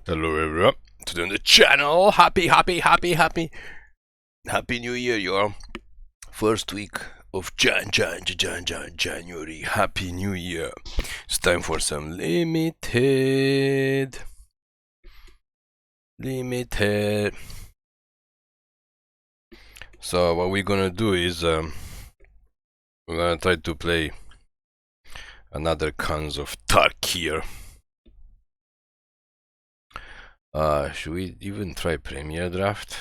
Hello everyone, today on the channel, happy New Year, y'all. First week of January, Happy New Year. It's time for some limited. So what we're gonna do is, we're gonna try to play another Cons of Tarkir. Should we even try Premier Draft?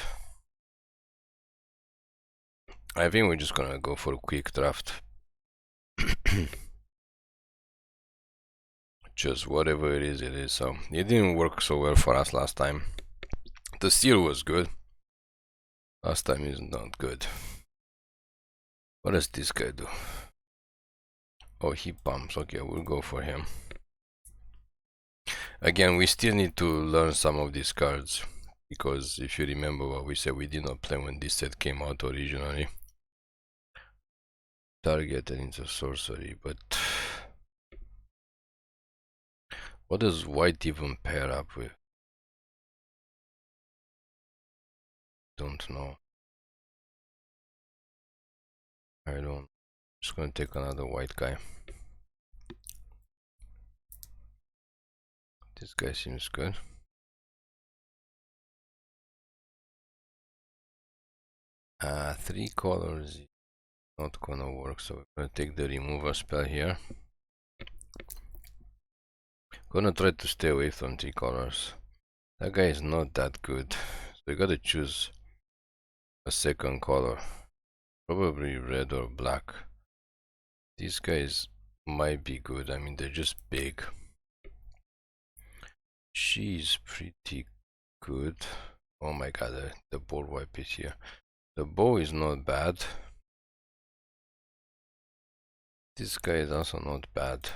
I think we're just gonna go for a quick draft. Just whatever it is. So it didn't work so well for us last time. The seal was good. Last time is not good. What does this guy do? Oh, he pumps. Okay, we'll go for him. Again, we still need to learn some of these cards, because if you remember what we said, we did not play when this set came out originally. Target and it's a sorcery, but what does white even pair up with? Don't know. I don't. Just gonna take another white guy. This guy seems good. Three colors not gonna work, so we're gonna take the remover spell here. Gonna try to stay away from three colors. That guy is not that good, so we gotta choose a second color, probably red or black. These guys might be good. I mean, they're just big. She's pretty good. Oh my god, the board wipe is here. The bow is not bad. This guy is also not bad.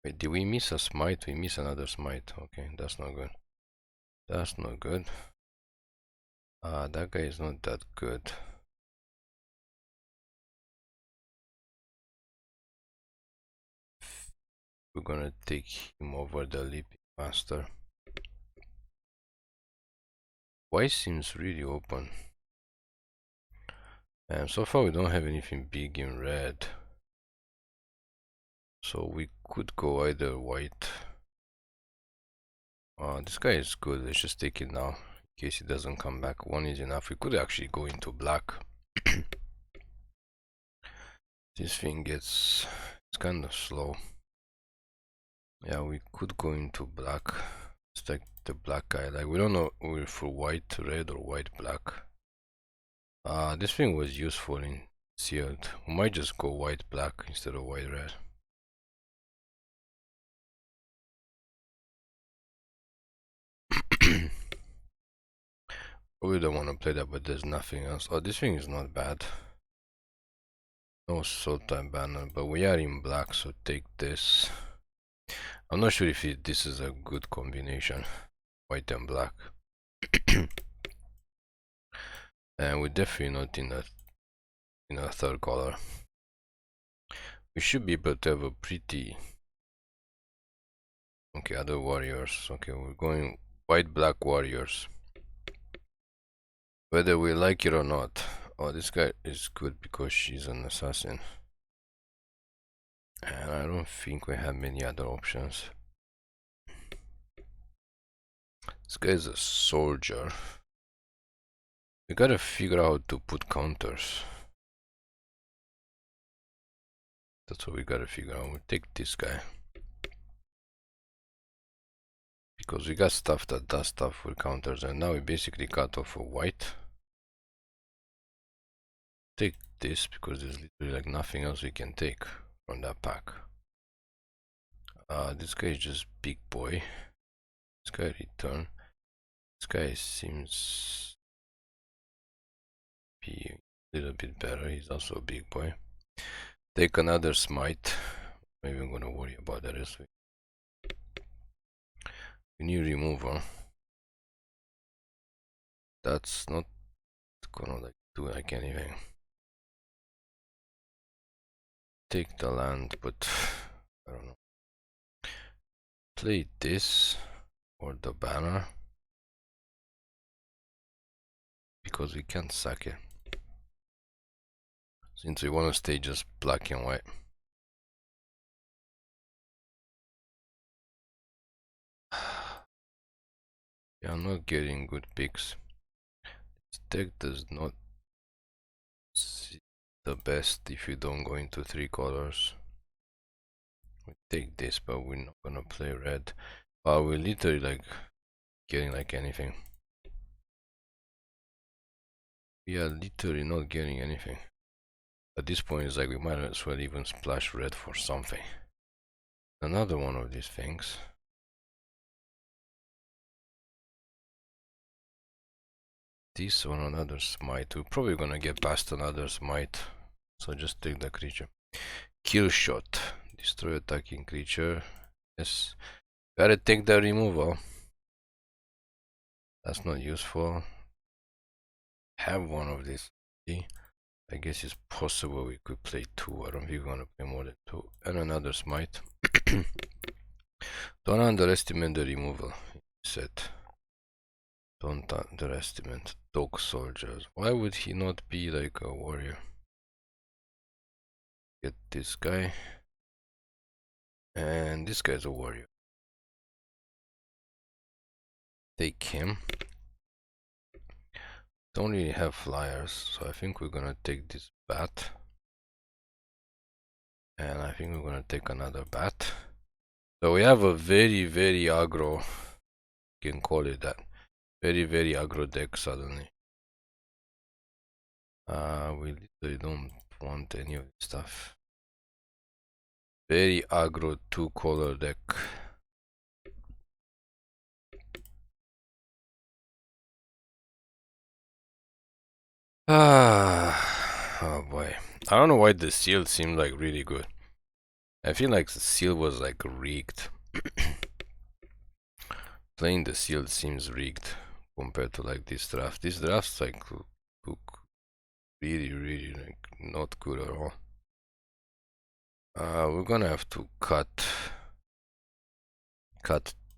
Wait, did we miss a smite? We miss another smite. Okay, that's not good. That's not good. That guy is not that good. We're gonna take him over the Leaping Master. White seems really open. And so far we don't have anything big in red. So we could go either white. This guy is good. Let's just take it now, in case he doesn't come back. One is enough. We could actually go into black. This thing gets... it's kind of slow. Yeah, we could go into black. It's like the black guy. Like, we don't know if we're for white, red, or white, black. This thing was useful in sealed. We might just go white, black instead of white, red. Probably don't want to play that, but there's nothing else. Oh, this thing is not bad. No soul type banner, but we are in black, so take this. I'm not sure if this is a good combination, white and black. And we're definitely not in a third color. We should be able to have a pretty... okay, other warriors. Okay, we're going white, black warriors. Whether we like it or not. Oh, this guy is good because she's an assassin. And I don't think we have many other options. This guy is a soldier. We gotta figure out how to put counters. That's what we gotta figure out. We'll take this guy. Because we got stuff that does stuff with counters, and now we basically cut off a white. Take this because there's literally like nothing else we can take from that pack. This guy is just big boy. This guy return. This guy seems be a little bit better. He's also a big boy. Take another smite. Maybe I'm gonna worry about that this week. New removal. That's not gonna like do like anything. Take the land, but I don't know. play this or the banner because we can't sack it. Since we want to stay just black and white. We are not getting good picks. This deck does not see the best if you don't go into 3 colors. We take this, but we're not gonna play red. We're literally like getting like anything. We are literally not getting anything. At this point, it's like we might as well even splash red for something. Another one of these things. This or another smite. We're probably gonna get past another smite. So just take the creature. Kill shot. Destroy attacking creature. Yes. Gotta take the removal. That's not useful. Have one of these. I guess it's possible we could play 2. I don't think we're gonna play more than 2. And another smite. Don't underestimate the removal set. Don't underestimate dog soldiers. Why would he not be like a warrior? Get this guy. And this guy's a warrior. Take him. Don't really have flyers, so I think we're gonna take this bat. And I think we're gonna take another bat. So we have a very, very aggro, you can call it that. Very, very aggro deck suddenly. We literally don't want any of this stuff. Very aggro 2-color deck. Oh boy. I don't know why the seal seemed like really good. I feel like the seal was like rigged. Playing the seal seems rigged compared to like this draft. This draft's like look really, really like not good at all. We're gonna have to cut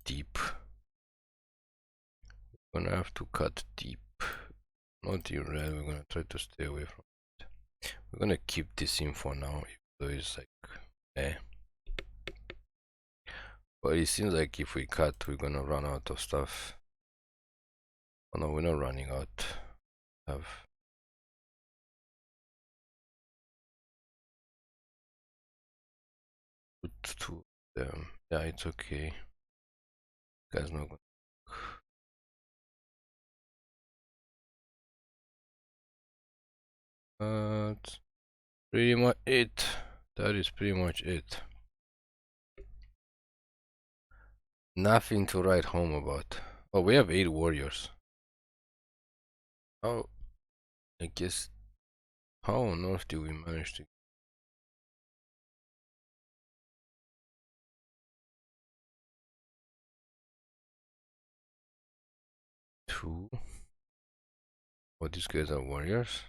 deep. We're gonna have to cut deep. Not in red. We're gonna try to stay away from it. We're gonna keep this in for now, even though it's like But it seems like if we cut, we're gonna run out of stuff. Oh no, we're not running out. Have put 2 of them. Yeah, it's okay. Guys, not gonna. That's pretty much it. That is pretty much it. Nothing to write home about. Oh, we have 8 warriors. Oh, I guess. How on earth do we manage to? Two. Oh, these guys are warriors.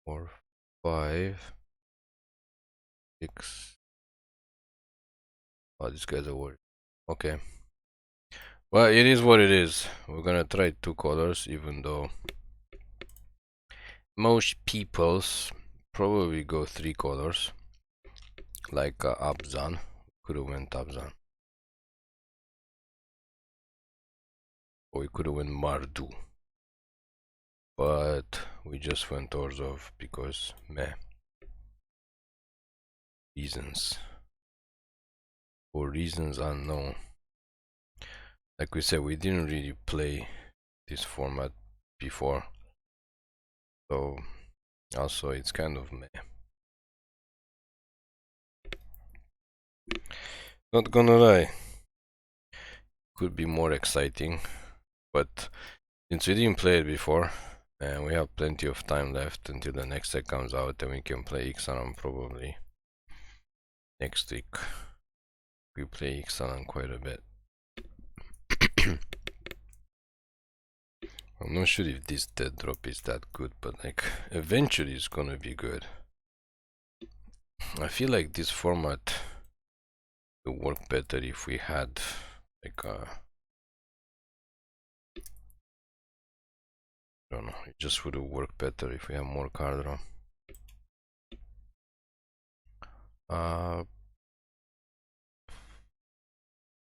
4, 5, 6. Oh, these guys are warriors. Okay. Well, it is what it is. We're gonna try 2 colors, even though most people's probably go 3 colors. Like Abzan. Could have went Abzan. Or we could have went Mardu. But we just went Orzhov because meh. Reasons. For reasons unknown. Like we said, we didn't really play this format before. So also it's kind of meh. Not gonna lie. Could be more exciting. But since we didn't play it before, and we have plenty of time left until the next set comes out, and we can play Ixalan probably next week. We play Ixalan quite a bit. I'm not sure if this dead drop is that good, but like eventually it's gonna be good. I feel like this format would work better if we had like a, I don't know, it just would work better if we have more card draw.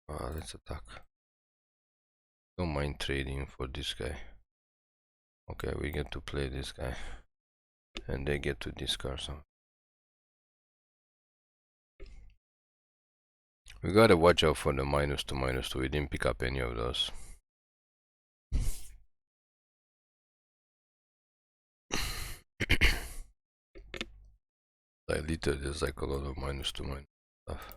Let's attack. Don't mind trading for this guy. Okay, we get to play this guy, and they get to discard some. We gotta watch out for the -2/-2. We didn't pick up any of those. Like literally, there's like a lot of -2/- stuff.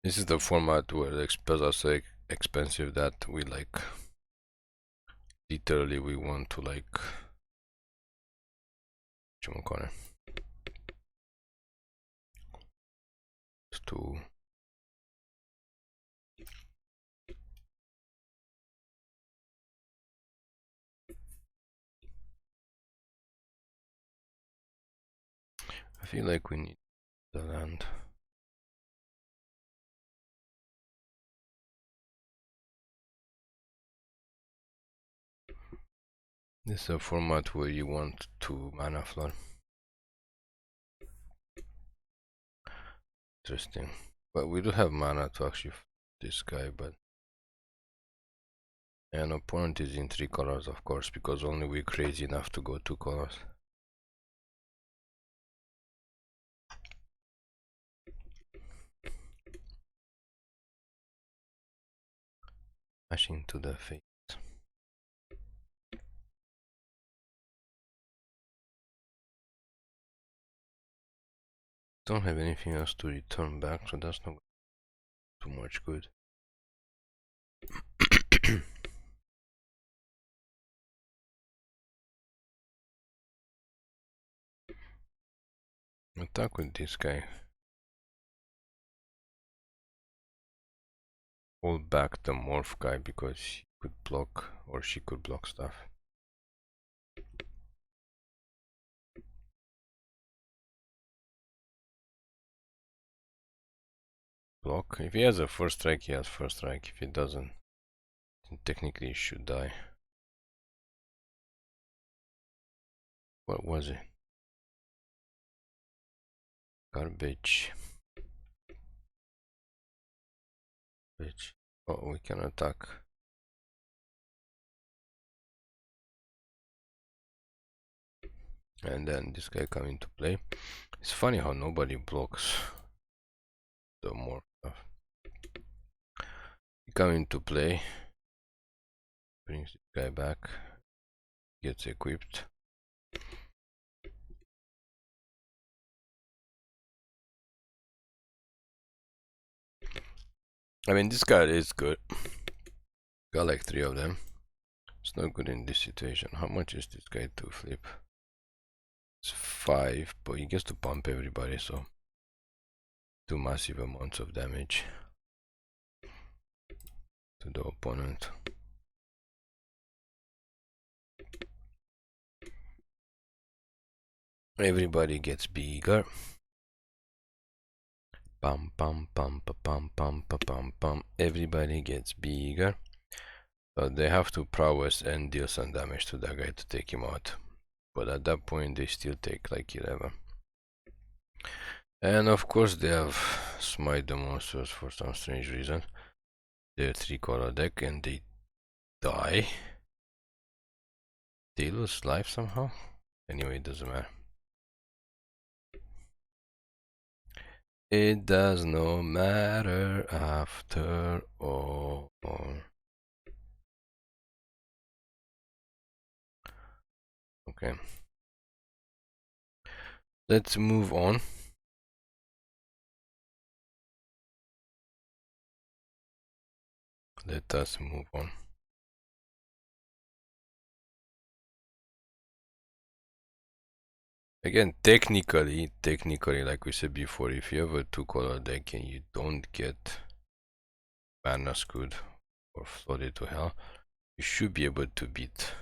This is the format where the spells are so expensive that we like literally we want to like to I feel like we need the land. This is a format where you want to mana flood. Interesting. But we do have mana to actually this guy, but an opponent is in 3 colors, of course, because only we're crazy enough to go 2 colors. Mashing to the face. Don't have anything else to return back, so that's not too much good. Attack with this guy. Hold back the morph guy because he could block or she could block stuff. Block. If he has a first strike, he has first strike. If he doesn't, then technically he should die. What was it? Garbage. Bitch. Oh, we can attack. And then this guy come into play. It's funny how nobody blocks the more stuff. He come into play. Brings this guy back. Gets equipped. I mean, this card is good. Got like 3 of them. It's not good in this situation. How much is this guy to flip? It's 5, but he gets to pump everybody, so 2 massive amounts of damage to the opponent. Everybody gets bigger. Pam pam pam pam pam pam pam pam. Everybody gets bigger. So they have to prowess and deal some damage to that guy to take him out. But at that point they still take like 11. And of course they have Smite the Monstrous for some strange reason. They're 3-color deck and they die. They lose life somehow. Anyway, it doesn't matter. It does not matter after all. Okay. Let's move on. Let us move on. Again, technically, like we said before, if you have a 2-color deck and you don't get mana screwed or flooded to hell, you should be able to beat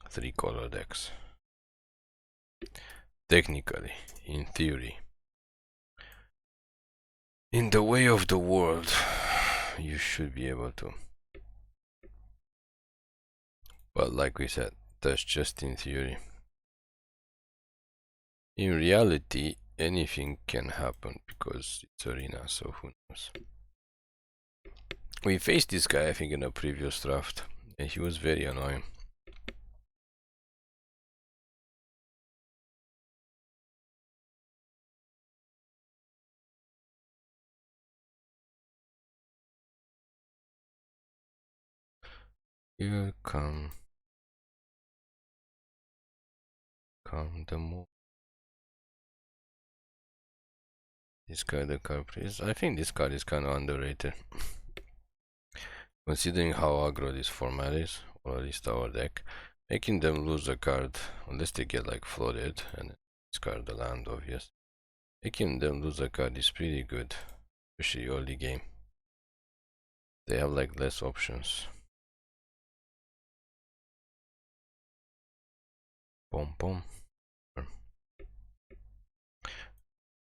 3-color decks. Technically, in theory. In the way of the world, you should be able to. But like we said, that's just in theory. In reality, anything can happen because it's arena, so who knows. We faced this guy, I think, in a previous draft, and he was very annoying. Here come the move. This guy, the card priest. I think this card is kind of underrated. Considering how aggro this format is, or at least our deck, making them lose a card, unless they get like flooded and discard the land, obvious. Making them lose a card is pretty good, especially early game. They have like less options. Boom, boom.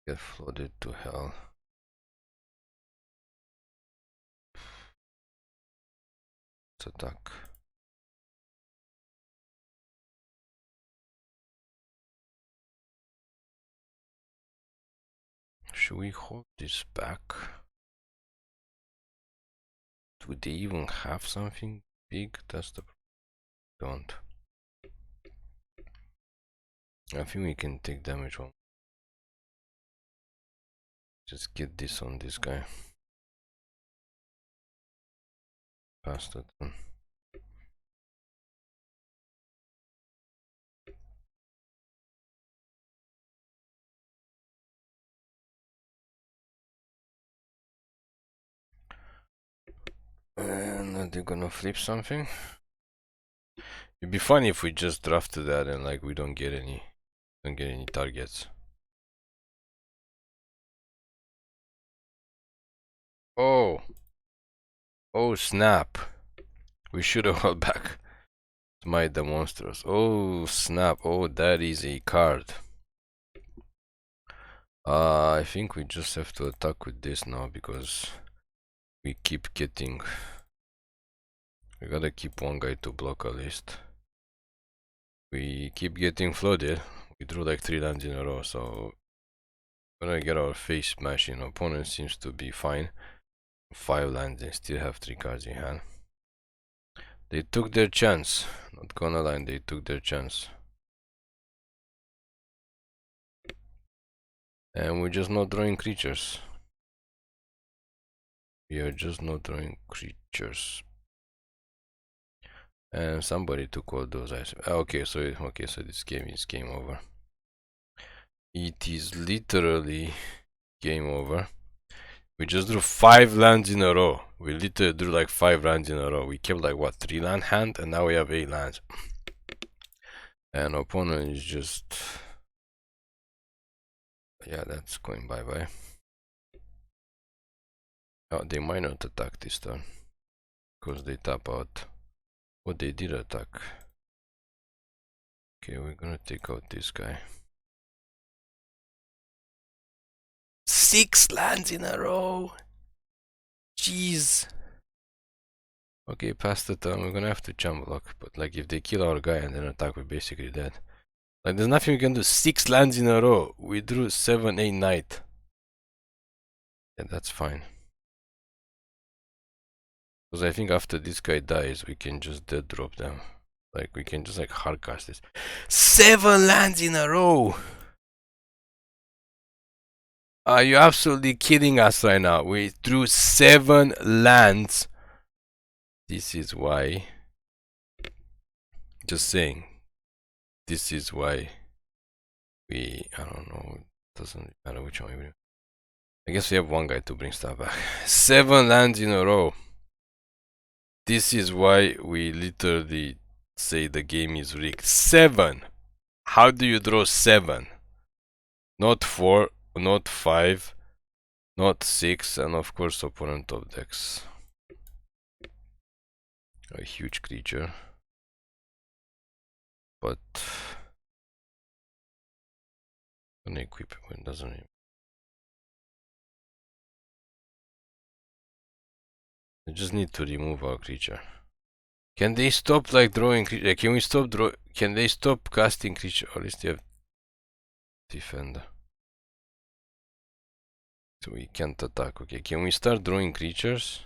Get flooded to hell. Let's attack. Should we hold this back? Do they even have something big? That's the don't. I think we can take damage on. Just get this on this guy. Pass the turn. And are they gonna flip something? It'd be funny if we just drafted that and like we don't get any targets. Oh snap. We should have held back. Smite the Monstrous. Oh snap. Oh, that is a card. I think we just have to attack with this now because we keep getting. We gotta keep one guy to block at least. We keep getting flooded. We drew like 3 lands in a row, so we're gonna get our face smashing. Opponent seems to be fine. 5 lands and still have 3 cards in hand. They took their chance. Not gonna lie, they took their chance. And we're just not drawing creatures. We are just not drawing creatures. And somebody took all those items. Okay, so this game is game over. It is literally game over. We just drew 5 lands in a row. We literally drew like 5 lands in a row. We kept like what, 3 land hand, and now we have 8 lands. And opponent is just, yeah, that's going bye bye. Oh, they might not attack this turn because they tap out. Oh, they did attack. Okay, we're gonna take out this guy. 6 lands in a row. Jeez. Okay, past the turn, we're gonna have to jump block, but like if they kill our guy and then attack, we're basically dead. Like there's nothing we can do. 6 lands in a row. We drew 7, 8, knight. Yeah, that's fine. Because I think after this guy dies, we can just dead drop them. Like we can just like hardcast this. 7 lands in a row. Are you absolutely kidding us right now? We drew 7 lands. This is why. Just saying. This is why we, I don't know, it doesn't matter which one we do. I guess we have one guy to bring stuff back. 7 lands in a row. This is why we literally say the game is rigged. 7! How do you draw 7? Not 4, not 5, not 6, and of course opponent top decks. A huge creature. But gonna equip it when it doesn't even. I just need to remove our creature. Can they stop like drawing creature? Can we stop draw? Can they stop casting creature? Or at least they have defender. So we can't attack. Okay, can we start drawing creatures?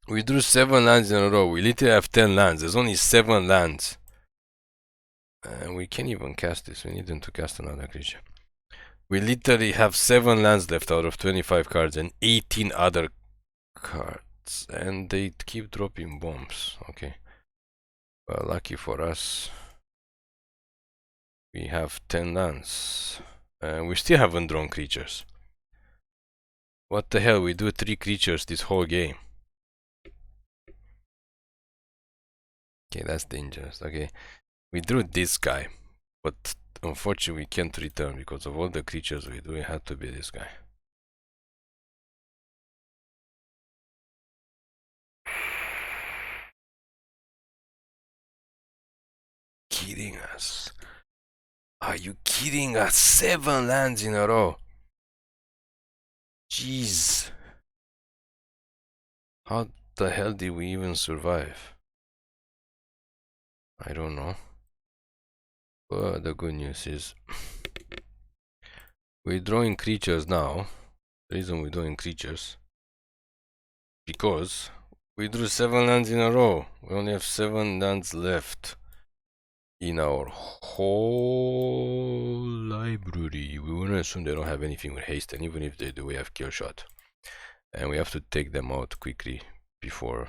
We drew 7 lands in a row. We literally have 10 lands. There's only 7 lands. And we can't even cast this. We need them to cast another creature. We literally have 7 lands left out of 25 cards and 18 other cards. And they keep dropping bombs. Okay. Well, lucky for us. We have 10 lands. And we still haven't drawn creatures. What the hell? We do 3 creatures this whole game. Okay, that's dangerous. Okay. We drew this guy. But unfortunately we can't return because of all the creatures we do. It had to be this guy. Kidding us? Are you kidding us? 7 lands in a row. Jeez. How the hell did we even survive? I don't know. But the good news is we're drawing creatures now. The reason we're drawing creatures because we drew 7 lands in a row. We only have 7 lands left in our whole library. We wanna assume they don't have anything with haste, and even if they do, we have kill shot. And we have to take them out quickly before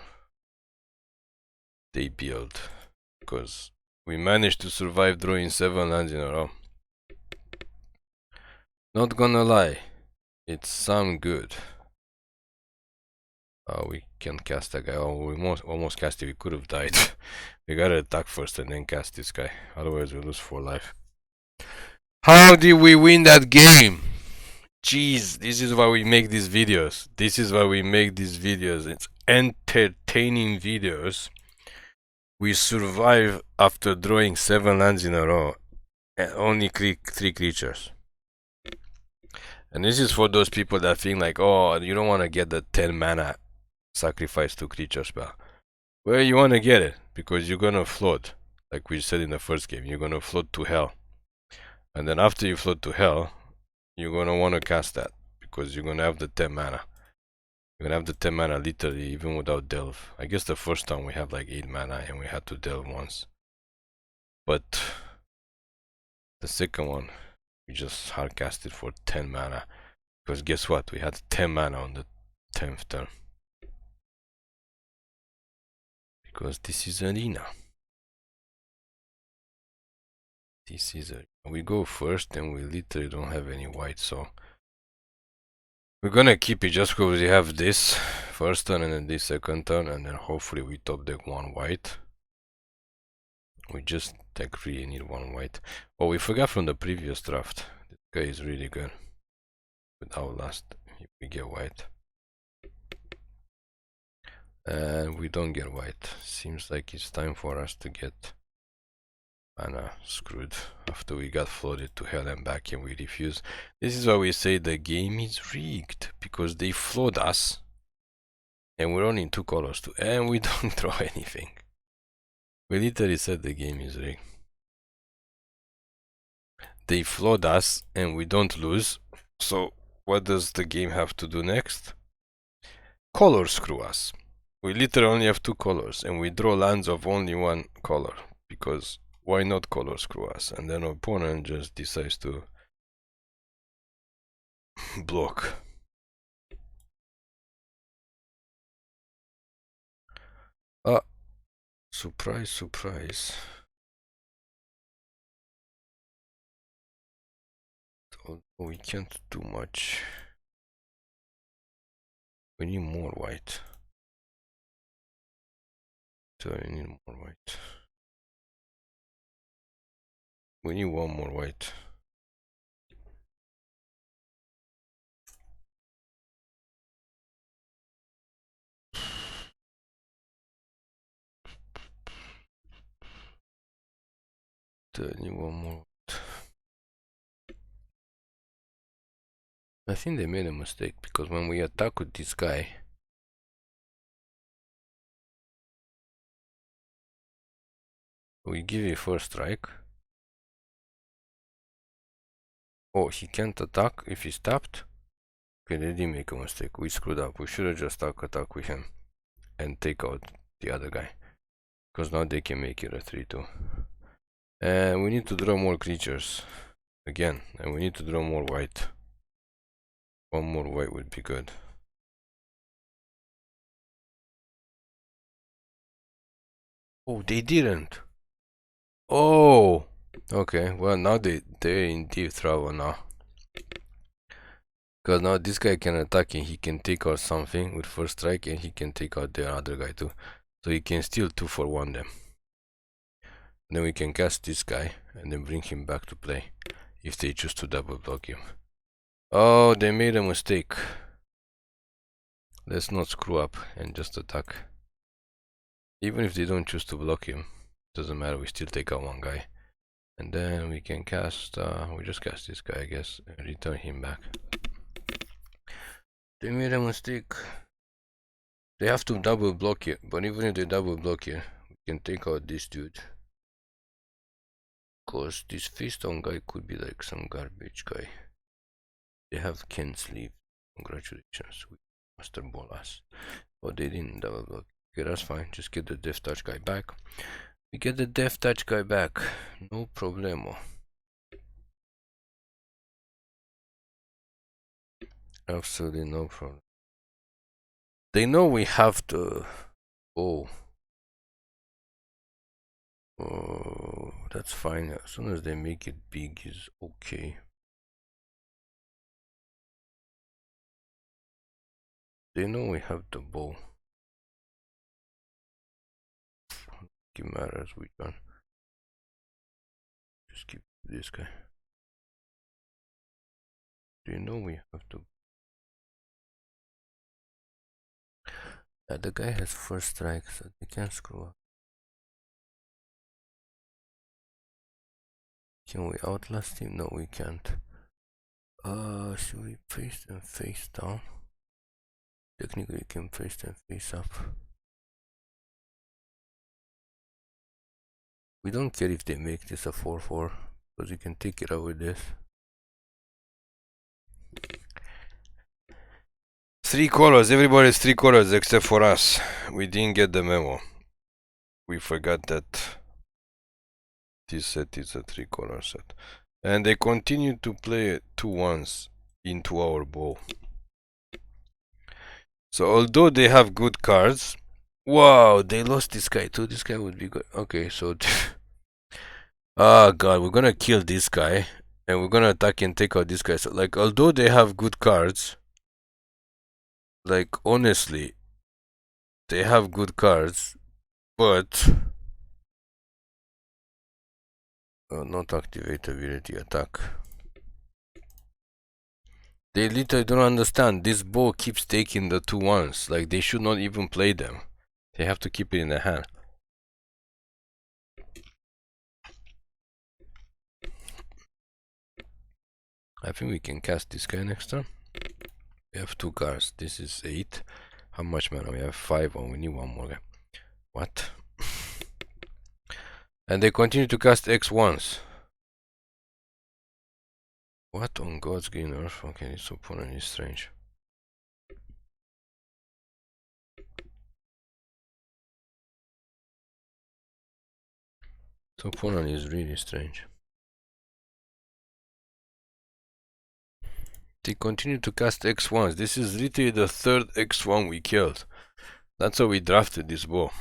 they build. Because we managed to survive drawing 7 lands in a row. Not gonna lie, it's some good. We can cast that guy. Oh, we almost cast it. We could have died. We gotta attack first and then cast this guy. Otherwise, we lose 4 life. How did we win that game? Jeez, this is why we make these videos. This is why we make these videos. It's entertaining videos. We survive after drawing 7 lands in a row and only 3 creatures. And this is for those people that think like, oh, you don't want to get the 10 mana sacrifice 2 creature spell. Well, you want to get it because you're gonna float, like we said in the first game. You're gonna float to hell, and then after you float to hell, you're gonna want to cast that because you're gonna have the 10 mana. You're gonna have the 10 mana literally even without delve. I guess the first time we had like 8 mana and we had to delve once, but the second one we just hard cast it for 10 mana because guess what? We had 10 mana on the 10th turn. Because this is arena. This is a. We go first and we literally don't have any white, so we're gonna keep it just because we have this first turn and then this second turn, and then hopefully we top deck 1 white. We just really need 1 white. Oh, we forgot from the previous draft. This guy is really good with Outlast if we get white. And we don't get white. Seems like it's time for us to get mana screwed after we got floated to hell and back and we refuse. This is why we say the game is rigged, because they float us and we're only in 2 colors too, and we don't draw anything. We literally said the game is rigged. They float us and we don't lose, so what does the game have to do next? Color screw us. We literally only have 2 colors and we draw lands of only 1 color, because why not color screw us? And then opponent just decides to block. Surprise, surprise. We can't do much. We need more white. I need more white. We need one more white. I need one more. I think they made a mistake because when we attack with this guy, we give a first strike. Oh, he can't attack if he's tapped. Okay, they did make a mistake. We screwed up. We should have just attack with him and take out the other guy. Because now they can make it a 3-2. And we need to draw more creatures. Again. And we need to draw more white. One more white would be good. Oh, they didn't. Oh! Okay, well now they're in deep trouble now. Because now this guy can attack and he can take out something with first strike and he can take out the other guy too. So he can steal 2 for 1 them. And then we can cast this guy and then bring him back to play if they choose to double block him. Oh, they made a mistake. Let's not screw up and just attack. Even if they don't choose to block him, doesn't matter, we still take out one guy. And then we can cast, we just cast this guy I guess and return him back. They made a mistake. They have to double block it, but even if they double block it, we can take out this dude. Cause this face down guy could be like some garbage guy. They have Ken sleeve. Congratulations, we master ball us. But they didn't double block. Okay, that's fine. Just get the Death Touch guy back. We get the Death Touch guy back. No problemo. Absolutely no problem. They know we have to. Oh. Oh, that's fine. As soon as they make it big is okay. They know we have the bow. It matters which one. Just keep this guy. They know we have to. The guy has first strike, so they can't screw up. Can we outlast him? No, we can't. Should we face them face down? Technically, we can face them face up. We don't care if they make this a 4-4, because we can take it out with this. 3 colors, everybody's 3 colors except for us. We didn't get the memo. We forgot that this set is a 3 color set. And they continue to play 2-1s into our bow. So although they have good cards, wow, they lost this guy too. This guy would be good. Okay, so oh god, we're gonna kill this guy and we're gonna attack and take out this guy. So like, although they have good cards, like honestly, they have good cards, but not activate ability attack. They literally don't understand. This bow keeps taking the 2-1s. Like, they should not even play them. They have to keep it in their hand. I think we can cast this guy next turn. We have 2 cards. This is 8. How much mana? We have 5 and we need 1 more guy. What? And they continue to cast X1s. What on God's green earth? Okay, this opponent is strange. This opponent is really strange. They continue to cast X1s. This is literally the 3rd X1 we killed. That's how we drafted this bow.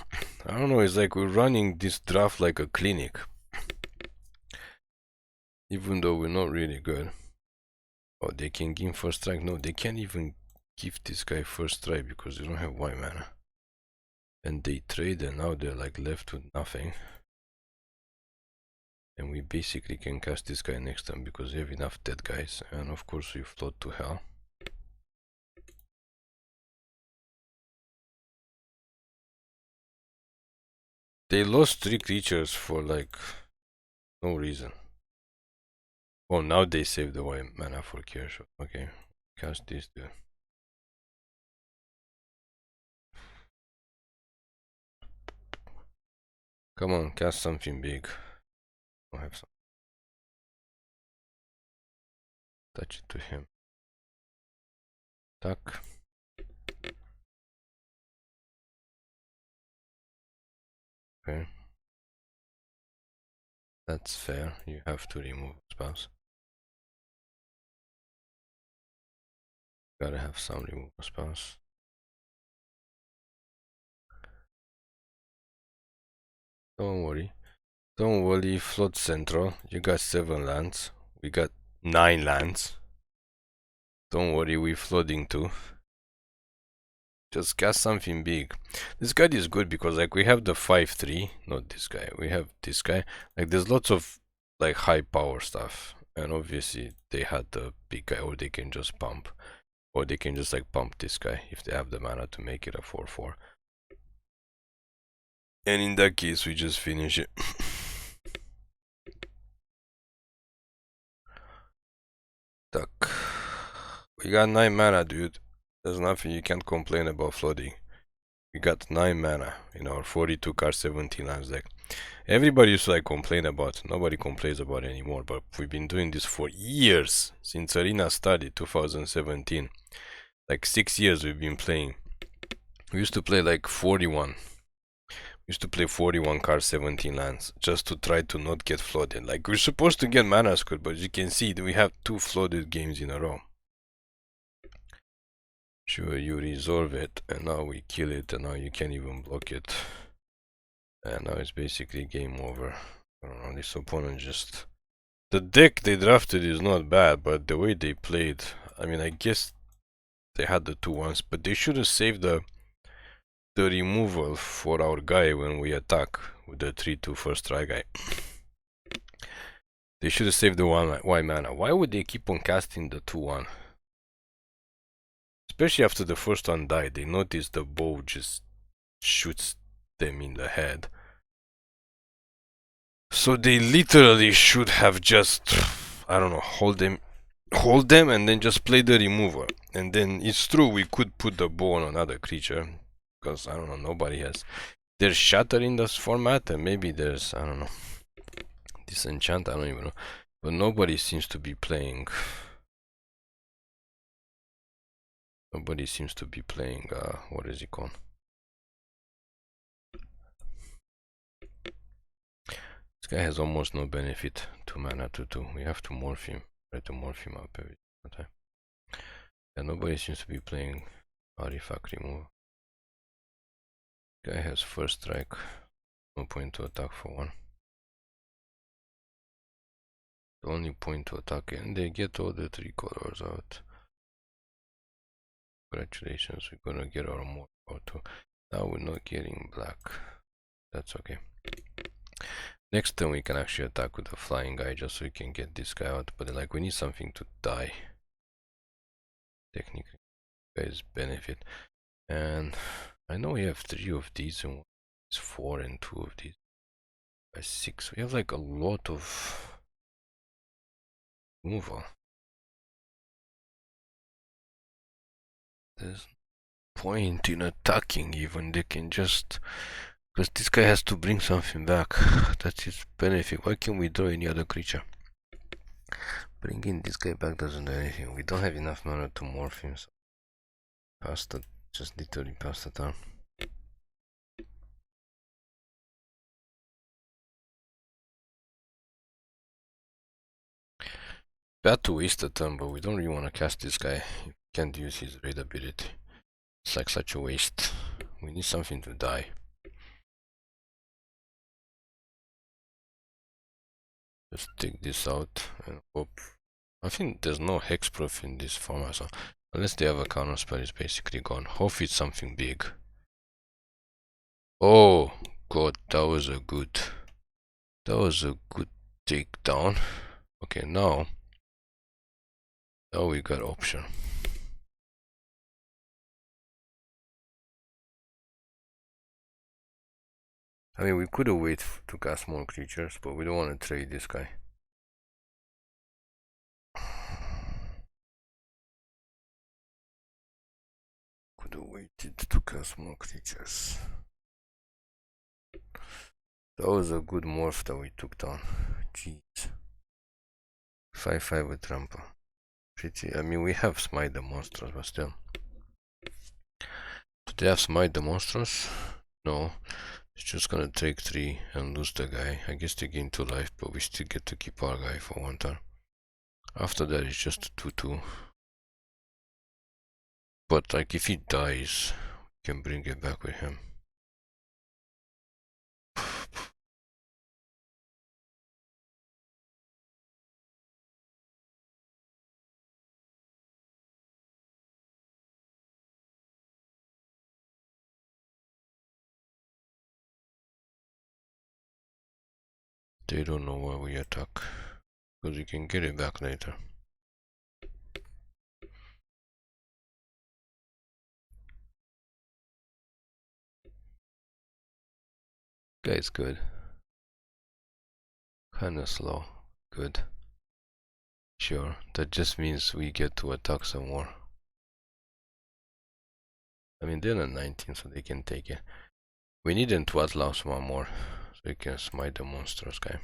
I don't know, it's like we're running this draft like a clinic. Even though we're not really good. Oh, they can give first strike. No, they can't even give this guy first strike because they don't have white mana. and they trade, and now they're like left with nothing. And we basically can cast this guy next time because we have enough dead guys, and of course we float to hell. They lost 3 creatures for like no reason. Oh, now they save the white mana for Kershaw. Okay, cast this dude. Come on, cast something big. I'll have some. Touch it to him. Tuck. Okay. That's fair. You have to remove spells. Gotta have some removal spells. Don't worry. Don't worry, float central. You got 7 lands. We got 9 lands. Don't worry, we flooding too. Just cast something big. This guy is good because like we have the 5/3, not this guy. We have this guy. Like there's lots of like high power stuff, and obviously they had the big guy, or they can just pump, or they can just like pump this guy if they have the mana to make it a 4/4. And in that case, we just finish it. Tuck. We got 9 mana, dude. There's nothing you can't complain about flooding. We got 9 mana in our 42 card 17 lands deck. Everybody used to like complain about it. Nobody complains about it anymore, but we've been doing this for years. Since Arena started 2017. Like 6 years we've been playing. We used to play like 41. We used to play 41 card 17 lands just to try to not get flooded. Like we're supposed to get mana squid, but you can see that we have 2 flooded games in a row. Sure, you resolve it, and now we kill it, and now you can't even block it. And now it's basically game over. I don't know, this opponent just... The deck they drafted is not bad, but the way they played... I mean, I guess they had the 2/1s, but they should have saved the removal for our guy when we attack with the 3/2 first strike guy. They should have saved the white mana. Why would they keep on casting the 2/1? Especially after the first one died, they noticed the bow just shoots them in the head. So they literally should have just, I don't know, hold them and then just play the remover. And then it's true we could put the bow on another creature, because I don't know, nobody has. There's Shatter in this format, and maybe there's, I don't know, Disenchant, I don't even know. But nobody seems to be playing. Nobody seems to be playing, what is it called? This guy has almost no benefit. 2 mana, 2/2. We have to morph him. Try to morph him up every time. Yeah, nobody seems to be playing artifact removal. Guy has first strike. No point to attack for 1. The only point to attack, and they get all the 3 colors out. Congratulations, we're gonna get our more auto. Now we're not getting black. That's okay. Next turn we can actually attack with a flying guy just so we can get this guy out. But like we need something to die. Technically, guys benefit. And I know we have 3 of these and 4 and 2 of these. By 6. We have like a lot of removal. There's no point in attacking even. They can just... Because this guy has to bring something back. That's his benefit. Why can't we draw any other creature? Bringing this guy back doesn't do anything. We don't have enough mana to morph him. So pass the... Just literally pass the turn. Bad to waste a turn, but we don't really want to cast this guy. He can't use his raid ability. It's like such a waste. We need something to die. Just take this out and hope. I think there's no hexproof in this format, so unless they have a counter spell, it's basically gone. Hope it's something big. Oh god, that was a good takedown. Okay, now we got option. I mean, we could have waited to cast more creatures, but we don't want to trade this guy. Could have waited to cast more creatures. That was a good morph that we took down. Jeez. 5/5 with trample. Pretty. I mean, we have Smite the Monstrous, but still. Do they have Smite the Monstrous? No. It's just gonna take 3 and lose the guy. I guess they gain 2 life, but we still get to keep our guy for 1 turn. After that, it's just a 2/2. But like, if he dies, we can bring it back with him. They don't know why we attack, because we can get it back later. Guy's good. Kinda slow. Good. Sure, that just means we get to attack some more. I mean, they're at 19, so they can take it. We need them to outlast one more, so we can smite the monstrous guy.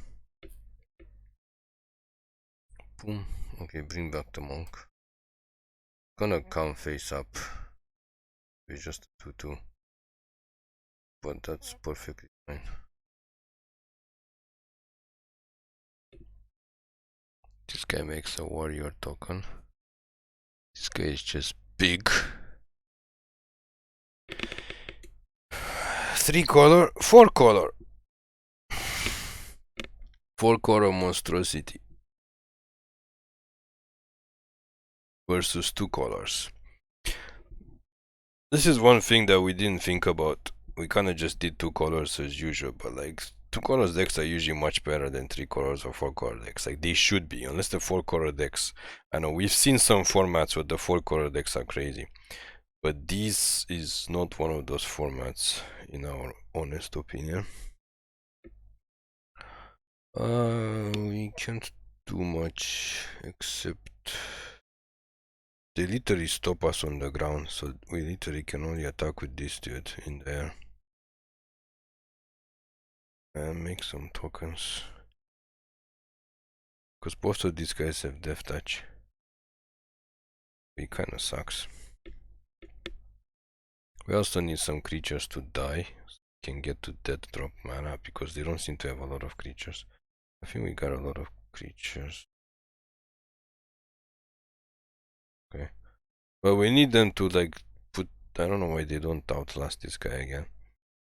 Boom. Okay, bring back the monk. Gonna come face up. It's just a 2/2. But that's perfectly fine. This guy makes a warrior token. This guy is just big. 3 color, 4 color. 4 color monstrosity versus 2 colors. This is one thing that we didn't think about. We kind of just did 2 colors as usual, but like 2 colors decks are usually much better than 3 colors or 4 color decks. Like they should be, unless the 4 color decks. I know we've seen some formats where the 4 color decks are crazy, but this is not one of those formats, in our honest opinion. We can't do much except they literally stop us on the ground, so we literally can only attack with this dude in the air. And make some tokens. Because both of these guys have death touch. It kinda sucks. We also need some creatures to die, so we can get to death drop mana, because they don't seem to have a lot of creatures. I think we got a lot of creatures. Okay. But we need them to like put, I don't know why they don't outlast this guy again.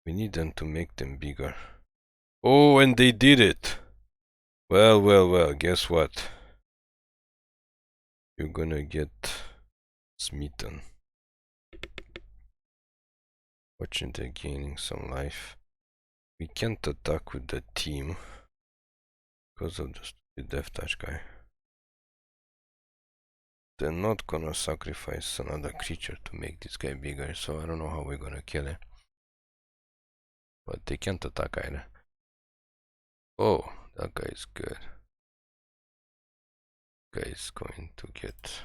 We need them to make them bigger. Oh, and they did it! Well, well, well, guess what? You're gonna get smitten. Watching they're gaining some life. We can't attack with the team because of the death touch guy. They're not gonna sacrifice another creature to make this guy bigger, so I don't know how we're gonna kill him. But they can't attack either. Oh, that guy is good. Guy is going to get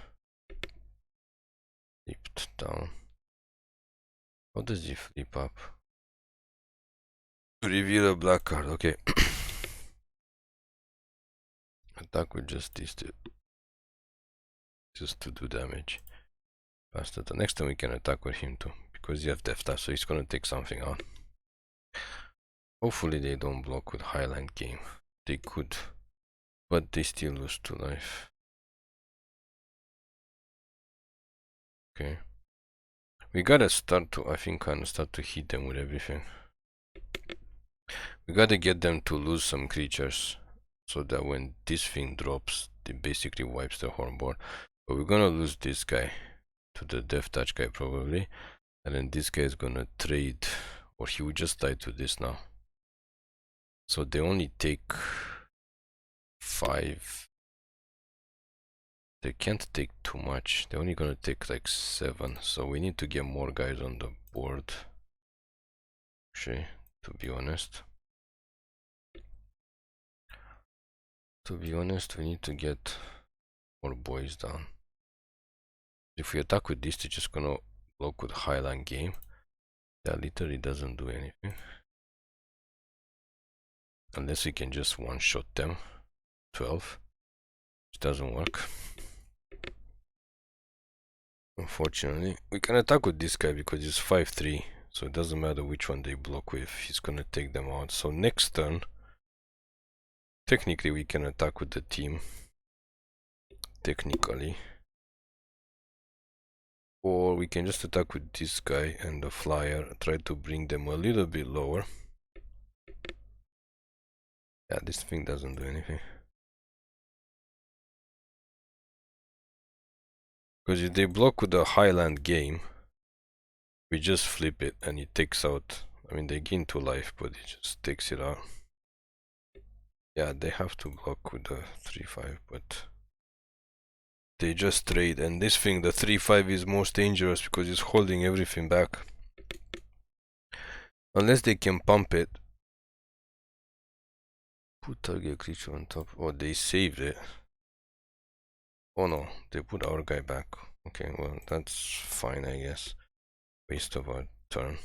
flipped down. How does he flip up? Reveal a black card, okay. Attack with just these two. Just to do damage. Faster. The next time we can attack with him too, because he has death touch, so he's gonna take something out. Hopefully they don't block with Highland game. They could, but they still lose 2 life. Okay. We gotta start to, I think, kinda start to hit them with everything. We gotta get them to lose some creatures, so that when this thing drops, it basically wipes the whole board. But we're gonna lose this guy to the death touch guy probably, and then this guy is gonna trade Or he would just die to this now. So they only take 5. They can't take too much. They're only gonna take like 7. So we need to get more guys on the board. Actually, to be honest. We need to get more boys down. If we attack with this, they're just gonna block with Highland game. That literally doesn't do anything. Unless we can just one-shot them. 12. Which doesn't work. Unfortunately. We can attack with this guy because he's 5-3. So it doesn't matter which one they block with. He's gonna take them out. So next turn, technically we can attack with the team. Technically. Or we can just attack with this guy and the flyer. Try to bring them a little bit lower. Yeah, this thing doesn't do anything. Because if they block with the Highland game, we just flip it and it takes out. I mean, they gain 2 life, but it just takes it out. Yeah, they have to block with the 3-5, but they just trade. And this thing, the 3-5, is most dangerous because it's holding everything back. Unless they can pump it. Put target creature on top. Oh, they saved it. Oh no, they put our guy back. Okay, well, that's fine, I guess. Waste of our turn.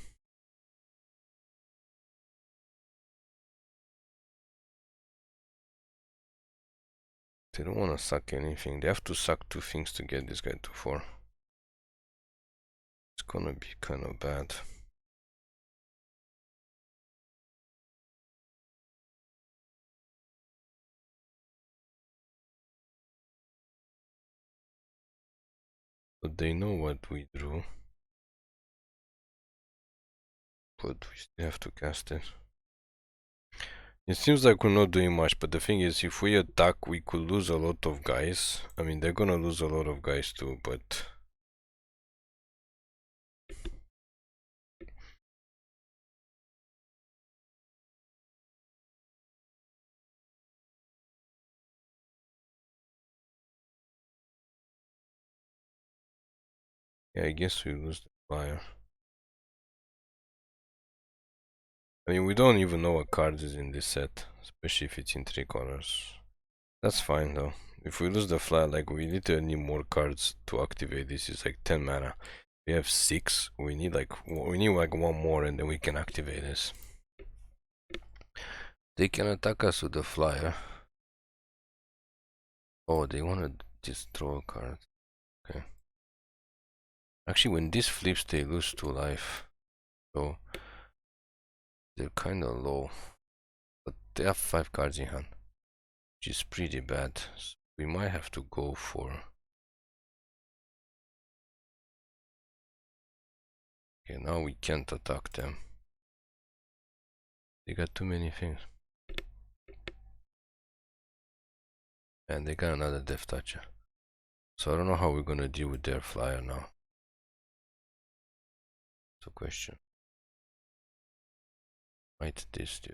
They don't want to suck anything. They have to suck 2 things to get this guy to 4. It's gonna be kind of bad. But they know what we drew. But we still have to cast it. It seems like we're not doing much, but the thing is, if we attack, we could lose a lot of guys. I mean, they're gonna lose a lot of guys too, but... yeah, I guess we lose the flyer. I mean, we don't even know what cards is in this set, especially if it's in 3 colors. That's fine though. If we lose the flyer, like, we literally need more cards to activate this. It's like 10 mana. We have 6. We need like 1 more and then we can activate this. They can attack us with the flyer. Oh, they want to just throw a card. Okay. Actually, when this flips, they lose 2 life. So they're kind of low. But they have 5 cards in hand, which is pretty bad. So we might have to go for... okay, now we can't attack them. They got too many things. And they got another Death Toucher. So I don't know how we're gonna deal with their flyer now. It's a question. Might this do?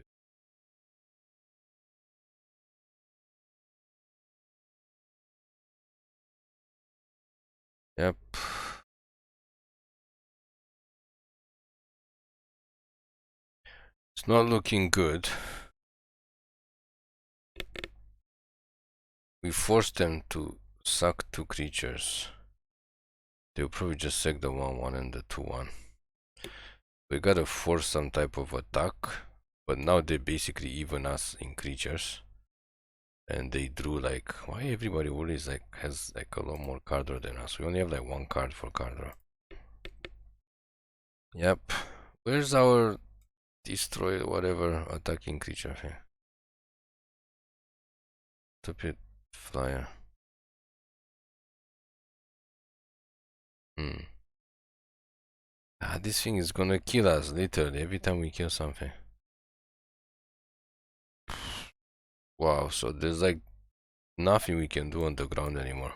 Yep. It's not looking good. We forced them to suck 2 creatures. They'll probably just sack the 1-1 and the 2-1. We gotta force some type of attack, but now they basically even us in creatures. And they drew like, why everybody always like has like a lot more card draw than us? We only have like 1 card for card draw. Yep. Where's our destroy whatever attacking creature here? Stupid flyer. Ah, this thing is gonna kill us literally every time we kill something. Wow, so there's like nothing we can do on the ground anymore.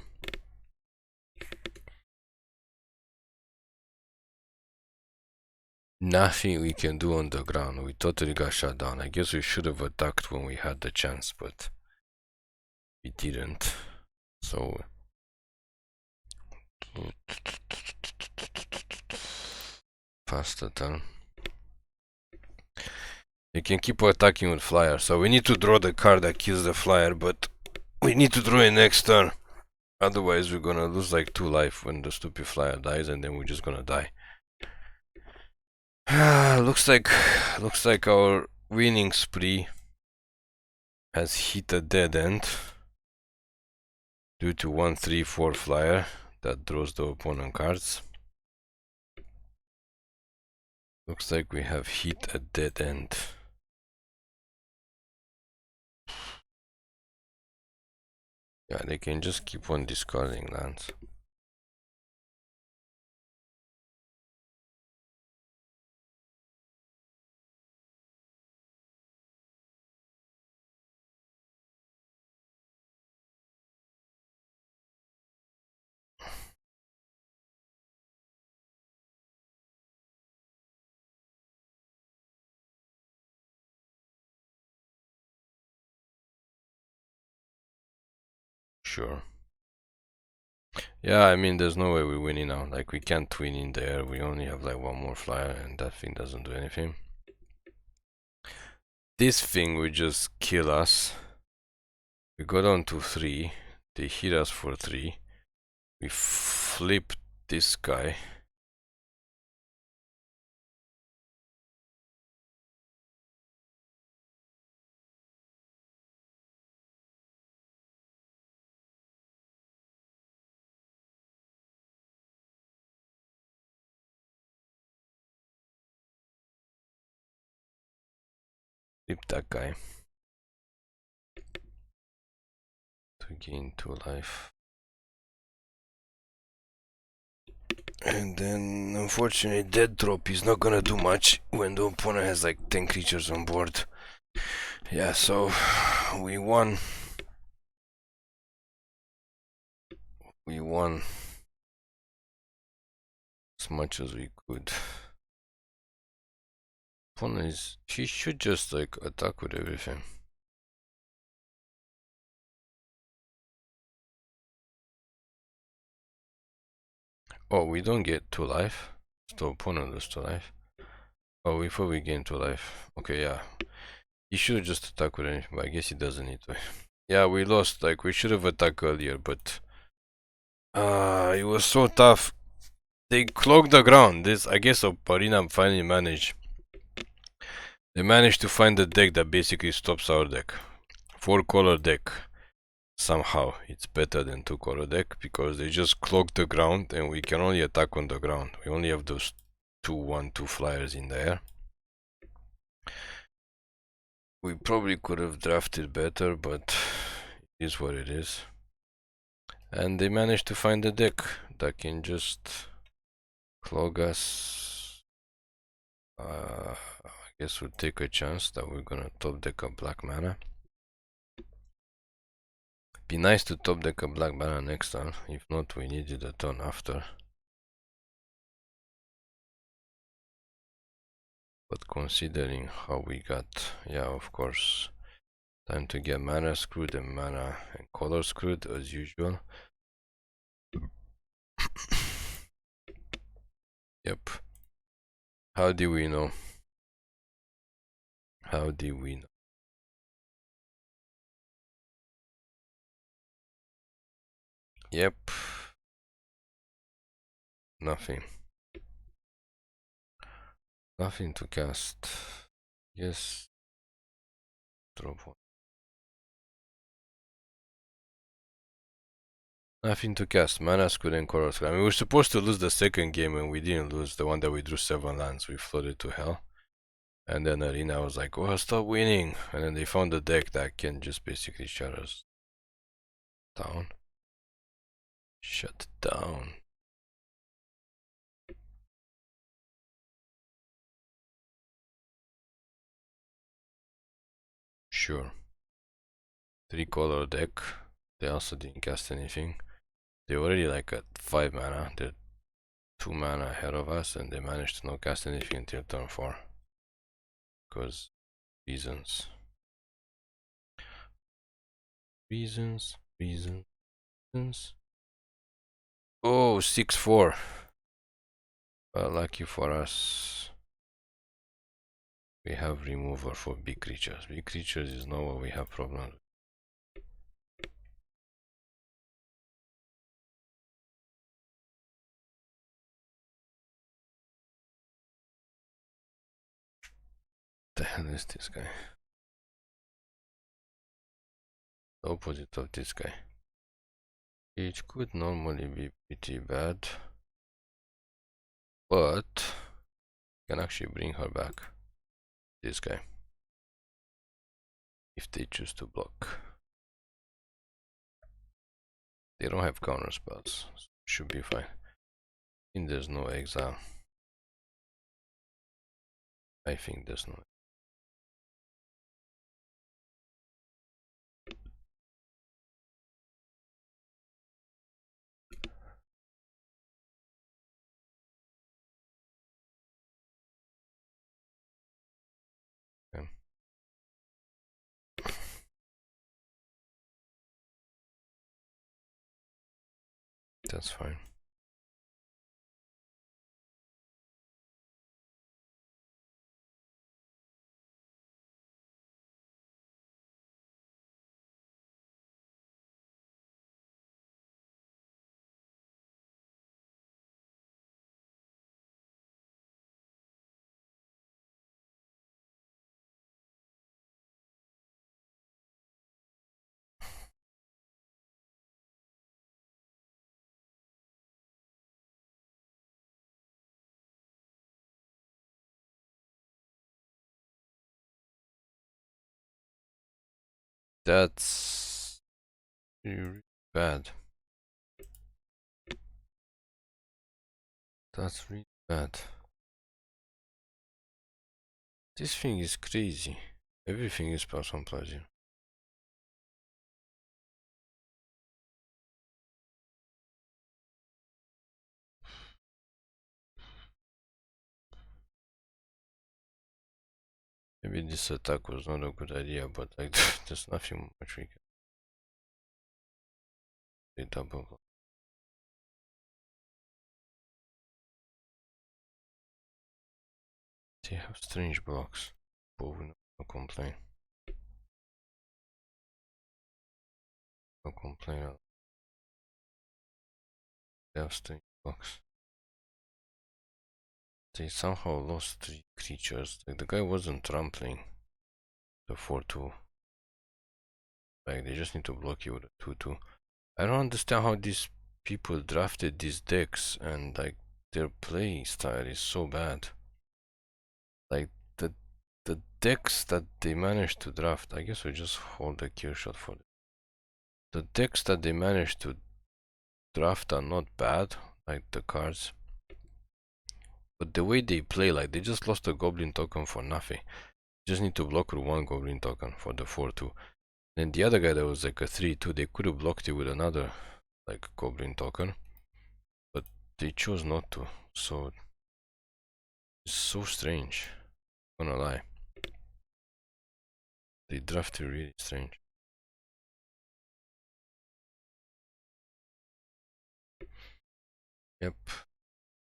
Nothing we can do on the ground. We totally got shut down. I guess we should have attacked when we had the chance, but we didn't. So faster turn. They can keep attacking with flyer, so we need to draw the card that kills the flyer, but we need to draw it next turn. Otherwise we're gonna lose like 2 life when the stupid flyer dies, and then we're just gonna die. looks like our winning spree has hit a dead end due to 1/3/4 flyer that draws the opponent cards. Looks like we have hit a dead end. Yeah, they can just keep on discarding lands. Sure. Yeah, I mean, there's no way we're winning now. Like, we can't win in the air. We only have like 1 more flyer, and that thing doesn't do anything. This thing will just kill us. We go down to 3. They hit us for 3. We flip this guy. Flip that guy. To gain 2 life. And then, unfortunately, dead drop is not gonna do much when the opponent has like 10 creatures on board. Yeah, so we won. We won as much as we could. Opponent is, she should just like attack with everything. Oh, we don't get 2 life. The opponent loses 2 life. Oh, we thought we gained 2 life. Okay, yeah. He should just attack with anything, but I guess he doesn't need to. Yeah, we lost. Like, we should have attacked earlier, but it was so tough. They clogged the ground. This, I guess, Arena finally managed. They managed to find a deck that basically stops our deck. 4-color deck. Somehow it's better than 2-color deck because they just clogged the ground and we can only attack on the ground. We only have those 2/1/2 flyers in the air. We probably could have drafted better, but it is what it is. And they managed to find a deck that can just clog us. I guess we'll take a chance that we're gonna top deck a black mana. Be nice to top deck a black mana next turn. If not, we need it a turn after. But considering how we got, yeah, of course, time to get mana screwed and mana and color screwed as usual. Yep. How do we know? How do we know? Yep. Nothing. Nothing to cast. Yes. Drop one. Nothing to cast. Mana screwed and color screwed. I mean, we're supposed to lose the second game and we didn't lose. The one that we drew 7 lands. We floated to hell. And then Arena was like, well, stop winning. And then they found a deck that can just basically shut us down. Shut down. Sure. 3-color deck. They also didn't cast anything. They're already like at 5 mana. They're 2 mana ahead of us, and they managed to not cast anything until turn 4. Because reasons. Reasons. Oh, 6-4. Well, lucky for us, we have remover for big creatures. Big creatures is not what we have problems with. The hell is this guy? The opposite of this guy. It could normally be pretty bad, but can actually bring her back. This guy, if they choose to block. They don't have counter spells, so should be fine. And there's no exile. I think there's no. Okay. That's fine. That's really bad. That's really bad. This thing is crazy. Everything is +1 +0. Maybe this attack was not a good idea, but like there's nothing much we can do. They double block. They have strange blocks, but we no complain. No complain. They have strange blocks. They somehow lost 3 creatures. Like the guy wasn't trampling the 4-2. Like they just need to block you with a 2-2. I don't understand how these people drafted these decks, and like their play style is so bad. Like the decks that they managed to draft, I guess we just hold the kill shot for it. The decks that they managed to draft are not bad, like the cards. But the way they play, like they just lost a goblin token for nothing. You just need to block with 1 goblin token for the 4-2. Then the other guy that was like a 3-2, they could have blocked it with another like goblin token, but they chose not to. So it's so strange. I'm gonna lie. They drafted really strange. Yep.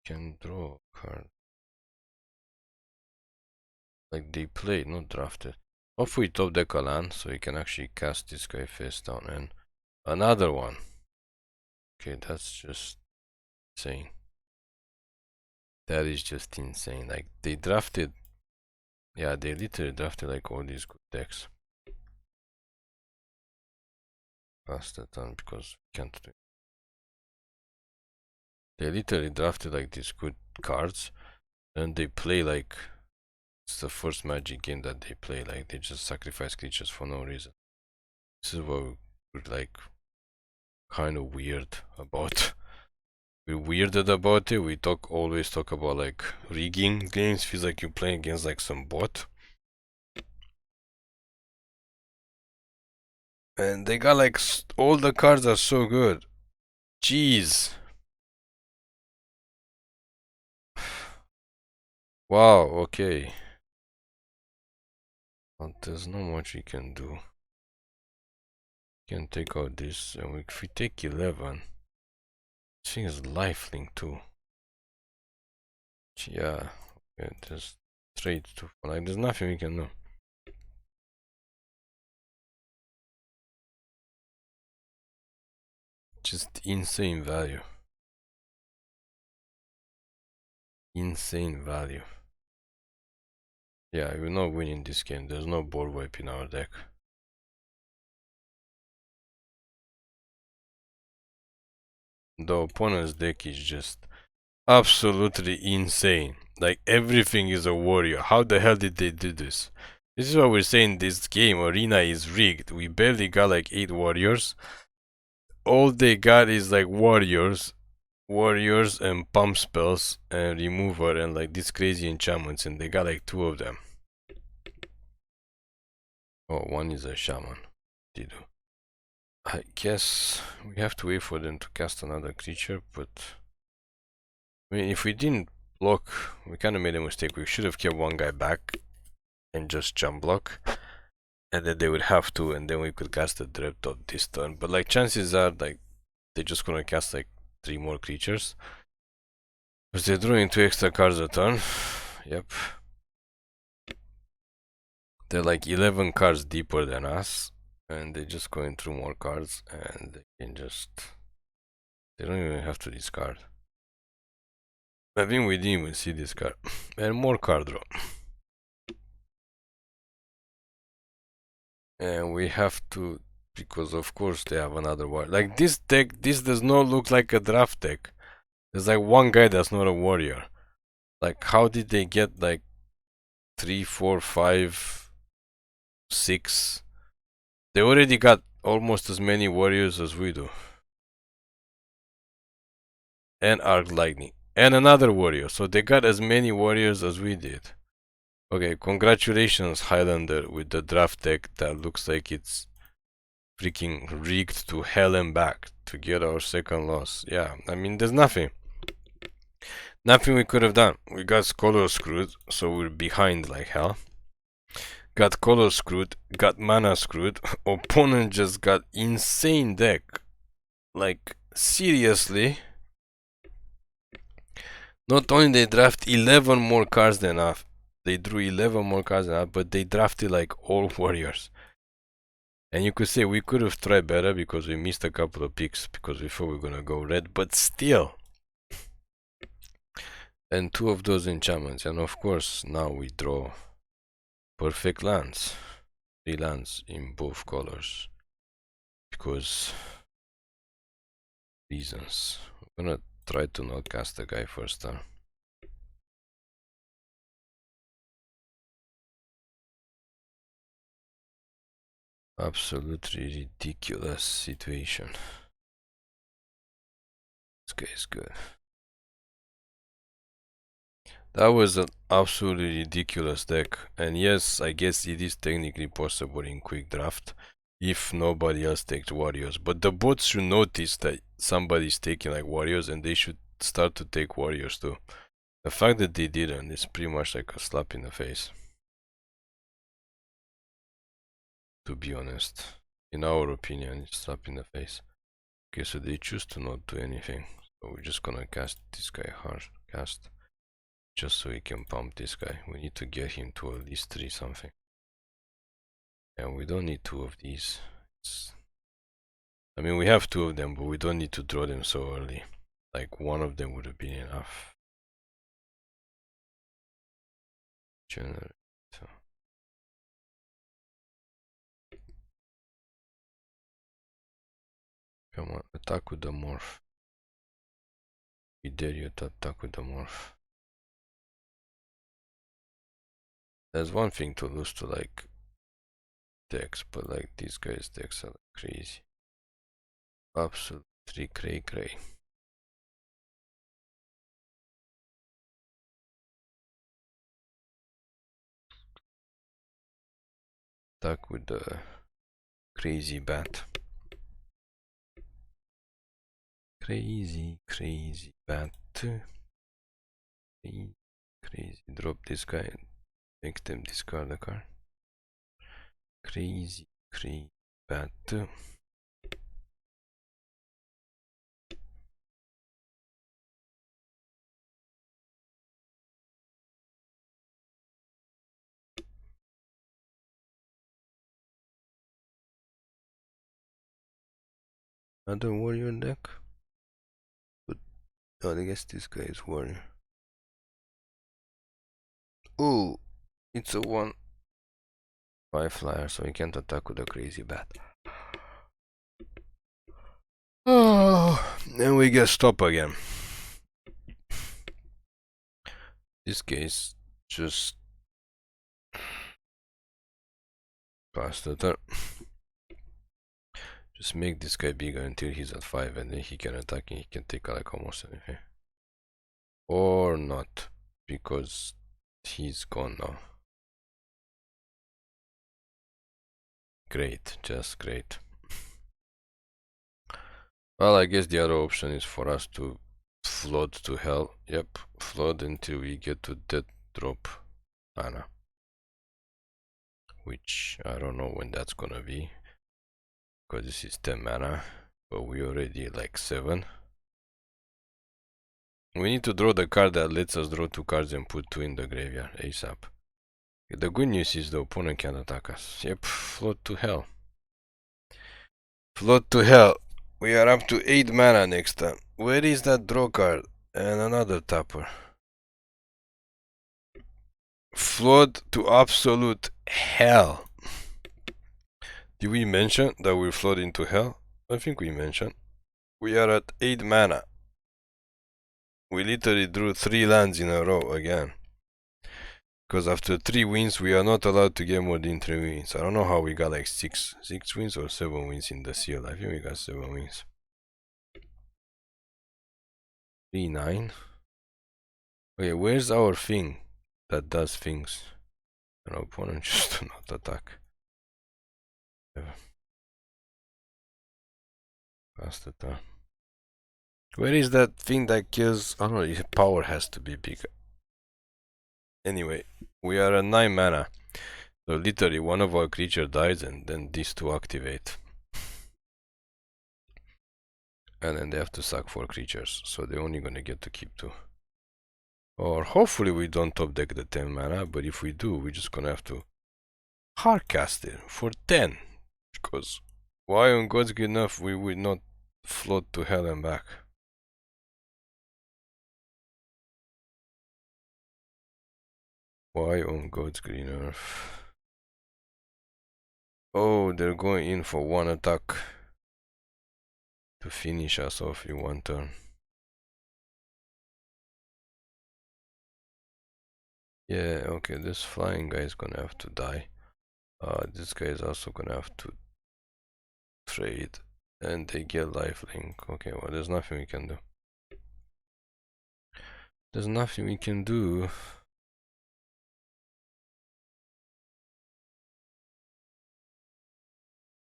Can draw a card. Like they played, not drafted. Hopefully top deck a land so you can actually cast this guy face down. And another one. Okay, that's just insane. That is just insane. Like they drafted, yeah, they literally drafted like all these good decks. Pass that on because we can't do it. They literally drafted like these good cards, and they play like it's the first Magic game that they play. Like they just sacrifice creatures for no reason. This is what we're like kind of weird about. We're weirded about it. We always talk about like rigging games. Feels like you're playing against like some bot. And they got like all the cards are so good. Jeez. Wow, okay. Well, there's not much we can do. We can take out this, and if we take 11, this thing is lifelink too. Yeah, okay, just straight to, like, there's nothing we can do. Just insane value. Insane value. Yeah, we're not winning this game. There's no board wipe in our deck. The opponent's deck is just absolutely insane. Like, everything is a warrior. How the hell did they do this? This is why we're saying this game, Arena, is rigged. We barely got like 8 warriors. All they got is like warriors and pump spells and remover and like these crazy enchantments, and they got like 2 of them. Oh, one is a shaman. Dido. I guess we have to wait for them to cast another creature, but I mean, if we didn't block, we kind of made a mistake. We should have kept one guy back and just jump block, and then they would have to, and then we could cast the Dread of this turn. But like, chances are like they're just gonna cast like 3 more creatures because they're drawing 2 extra cards a turn. Yep, they're like 11 cards deeper than us, and they're just going through more cards, and they can just, they don't even have to discard. I think we didn't even see this card. And more card draw. And we have to, because of course they have another warrior. Like, this deck, this does not look like a draft deck. There's like one guy that's not a warrior. Like, how did they get like 3, 4, 5, 6? They already got almost as many warriors as we do. And Arc Lightning. And another warrior. So they got as many warriors as we did. Okay, congratulations, Highlander, with the draft deck that looks like it's freaking rigged to hell and back to get our second loss. Yeah, I mean, there's nothing we could have done. We got color screwed, so we're behind like hell. Got color screwed, got mana screwed. Opponent just got insane deck. Like, seriously. Not only they draft 11 more cards than us, they drew 11 more cards than us, but they drafted like all warriors. And you could say we could have tried better because we missed a couple of picks because we thought we were gonna go red, but still. And 2 of those enchantments, and of course now we draw perfect lands. 3 lands in both colors. Because reasons. I'm gonna try to not cast the guy first turn. Absolutely ridiculous situation. This guy is good. That was an absolutely ridiculous deck, and yes, I guess it is technically possible in quick draft if nobody else takes warriors, but the bots should notice that somebody's taking like warriors and they should start to take warriors too. The fact that they didn't is pretty much like a slap in the face, to be honest. In our opinion, it's a slap in the face. Okay, so they choose to not do anything, so we're just gonna cast this guy hard cast. Just so we can pump this guy. We need to get him to at least 3 something. And we don't need 2 of these. I mean, we have 2 of them, but we don't need to draw them so early. Like, 1 of them would have been enough. Generate. Come on, attack with the morph. We dare you to attack with the morph. There's one thing to lose to like decks, but like these guys' decks are like crazy. Absolutely cray. Attack with the crazy bat. Crazy bat. Crazy. Drop this guy and make them discard a card. Crazy, crazy. Bad too. Another warrior deck? But oh, I guess this guy is warrior. Ooh, it's a 1/5 flyer, so he can't attack with a crazy bat. Oh, then we get stop again. This case just pass the turn. Just make this guy bigger until he's at 5, and then he can attack and he can take like almost anything. Or not, because he's gone now. Great, just great. Well, I guess the other option is for us to flood to hell. Yep, flood until we get to dead drop mana. Which I don't know when that's gonna be. Because this is 10 mana, but we already like 7. We need to draw the card that lets us draw 2 cards and put 2 in the graveyard ASAP. The good news is the opponent can attack us. Yep, float to hell. Float to hell. We are up to 8 mana next time. Where is that draw card? And another tapper. Float to absolute hell. Did we mention that we're floating to hell? I think we mentioned. We are at 8 mana. We literally drew 3 lands in a row again. Because after 3 wins, we are not allowed to get more than 3 wins. I don't know how we got like 6 wins or 7 wins in the seal. I think we got 7 wins. 3-9. Okay, where's our thing that does things? An opponent just to not attack. Pass the turn. Where is that thing that kills? I don't know, his power has to be bigger. Anyway, we are at 9 mana. So literally one of our creature dies and then these 2 activate. And then they have to sack 4 creatures. So they're only gonna get to keep 2. Or hopefully we don't top deck the 10 mana, but if we do, we're just gonna have to hardcast it for 10. Because why on God's good enough we would not float to hell and back? Why on God's green earth? Oh, they're going in for 1 attack to finish us off in 1 turn. Yeah, okay, this flying guy is gonna have to die. This guy is also gonna have to trade. And they get lifelink. Okay, well, there's nothing we can do. There's nothing we can do.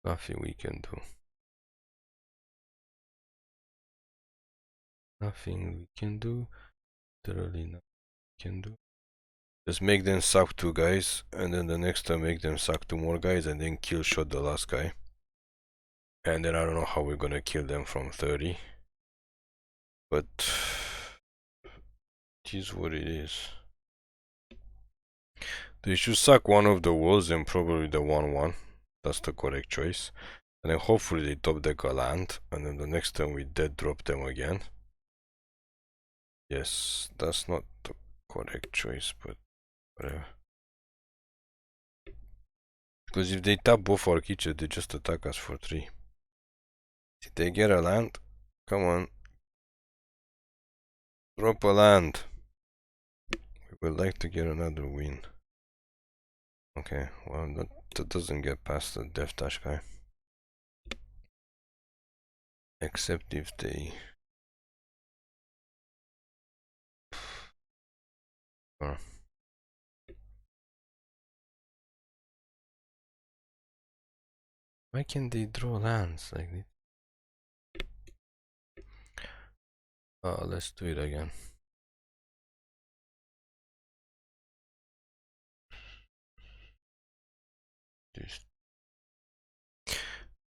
Nothing we can do. Nothing we can do. Literally nothing we can do. Just make them suck 2 guys, and then the next time make them suck 2 more guys, and then kill shot the last guy. And then I don't know how we're gonna kill them from 30. But it is what it is. They should suck one of the walls and probably the 1/1. That's the correct choice. And then hopefully they top deck a land, and then the next time we dead drop them again. Yes, that's not the correct choice, but whatever. Because if they tap both our creatures, they just attack us for 3. Did they get a land? Come on. Drop a land. We would like to get another win. Okay, well, that doesn't get past the Death Touch guy. Except if they... Oh. Why can't they draw lands like this? Let's do it again. this.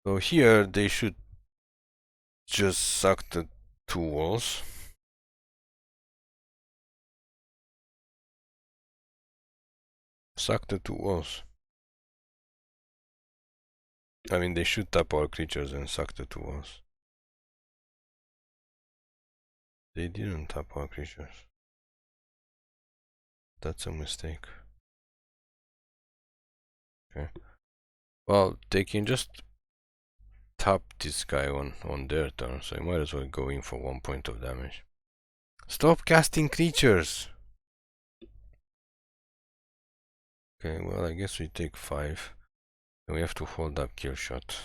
So here they should just suck the 2 walls. Suck the 2 walls. I mean, they should tap our creatures and suck the 2 walls. They didn't tap our creatures. That's a mistake. Okay. Well, they can just tap this guy on their turn, so you might as well go in for 1 point of damage. Stop casting creatures! Okay, well, I guess we take 5. And we have to hold up kill shot.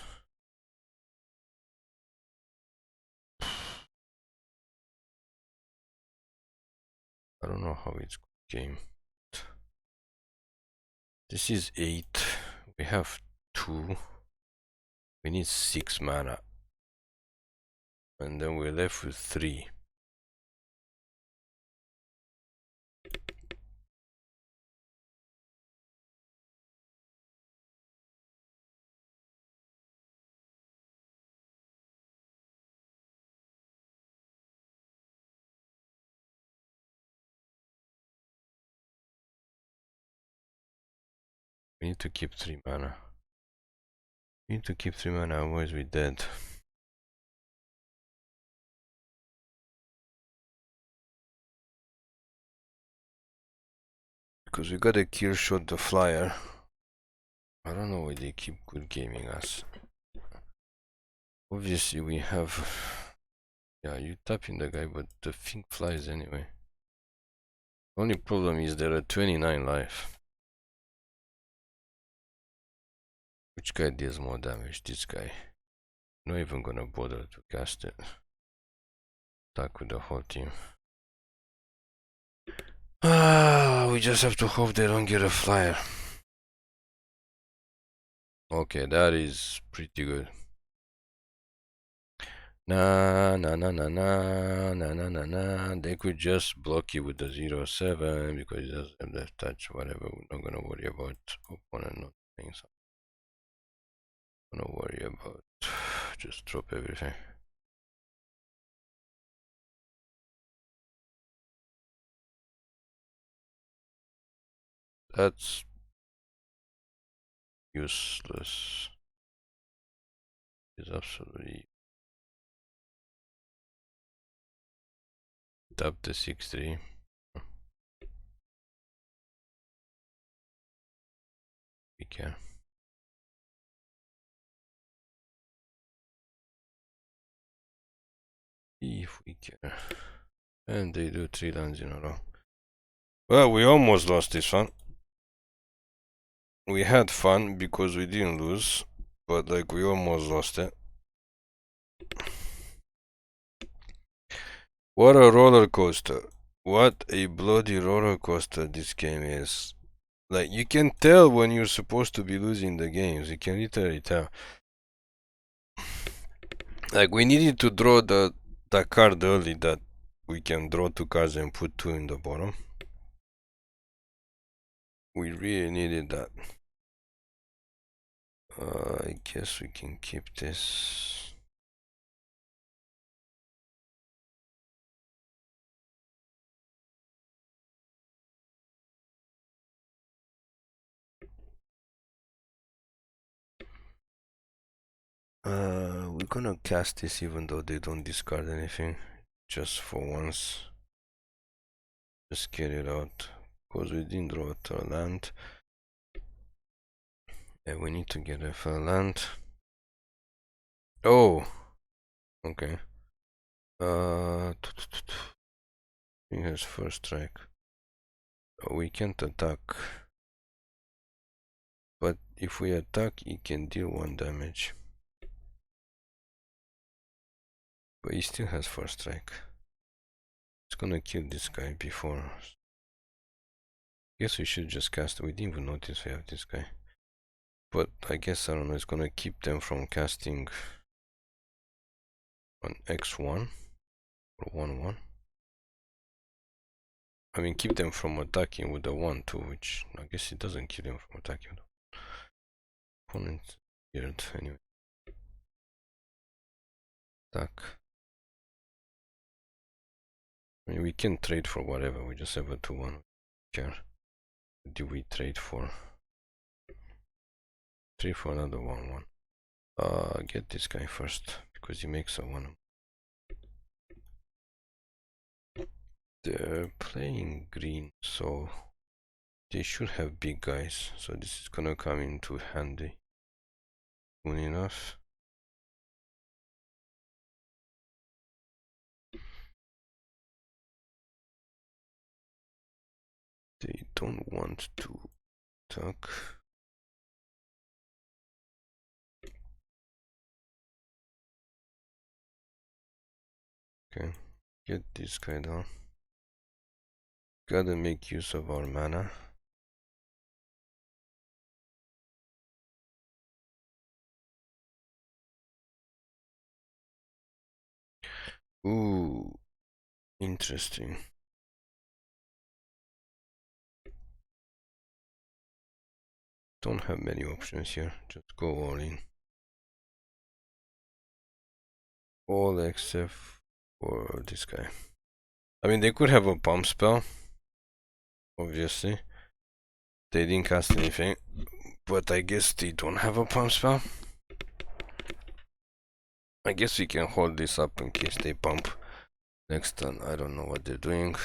I don't know how it's game. This is 8. We have 2. We need 6 mana. And then we're left with 3. We need to keep 3 mana. We need to keep 3 mana, otherwise we're dead. Because we gotta kill shot the flyer. I don't know why they keep good gaming us. Obviously we have... Yeah, you tap in the guy, but the thing flies anyway. Only problem is there are 29 life. Which guy deals more damage? This guy. Not even gonna bother to cast it. Attack with the whole team. We just have to hope they don't get a flyer. Okay, that is pretty good. Nah. They could just block you with the 0/7 because it doesn't have that touch. Whatever, we're not gonna worry about opponent not playing something. Gonna worry about just drop everything. That's useless. It's absolutely tap the 6/3. We can. If we can. And they do 3 lands in a row. Well, we almost lost this one. We had fun because we didn't lose, but like we almost lost it. What a roller coaster. What a bloody roller coaster this game is. Like, you can tell when you're supposed to be losing the games. You can literally tell. Like, we needed to draw the card early that we can draw 2 cards and put 2 in the bottom. We really needed that. I guess we can keep this. We're gonna cast this even though they don't discard anything. Just for once. Just get it out. Because we didn't draw a land. And we need to get a land. Oh! Okay. He has first strike. We can't attack. But if we attack, he can deal 1 damage. But he still has first strike. It's gonna kill this guy before. Guess we should just cast. We didn't even notice we have this guy. But I guess, I don't know, it's gonna keep them from casting on X1 or 1/1. I mean, keep them from attacking with the 1/2, which I guess it doesn't kill them from attacking. Opponent weird anyway. Attack. I mean, we can trade for whatever, we just have a 2-1. Care. What do we trade for? Trade for another 1-1. Get this guy first, because he makes a 1. They're playing green, so they should have big guys, so this is gonna come into handy soon enough. They don't want to attack. Okay, get this guy down. Gotta make use of our mana. Ooh, interesting. Don't have many options here, just go all in. All except for this guy. I mean, they could have a pump spell, obviously. They didn't cast anything, but I guess they don't have a pump spell. I guess we can hold this up in case they pump next turn. I don't know what they're doing.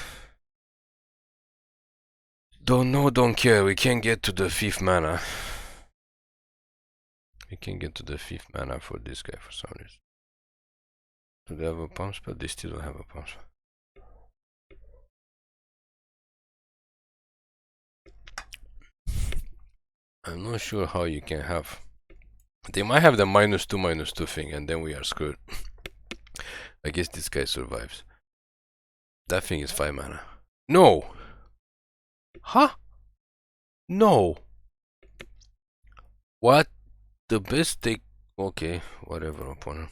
Don't know, don't care. We can get to the 5th mana. We can get to the 5th mana for this guy for some reason. Do they have a pump spell? They still don't have a pump spell. I'm not sure how you can have. They might have the -2/-2 thing, and then we are screwed. I guess this guy survives. That thing is 5 mana. No! Huh? No! What? The best they... Okay, whatever, opponent.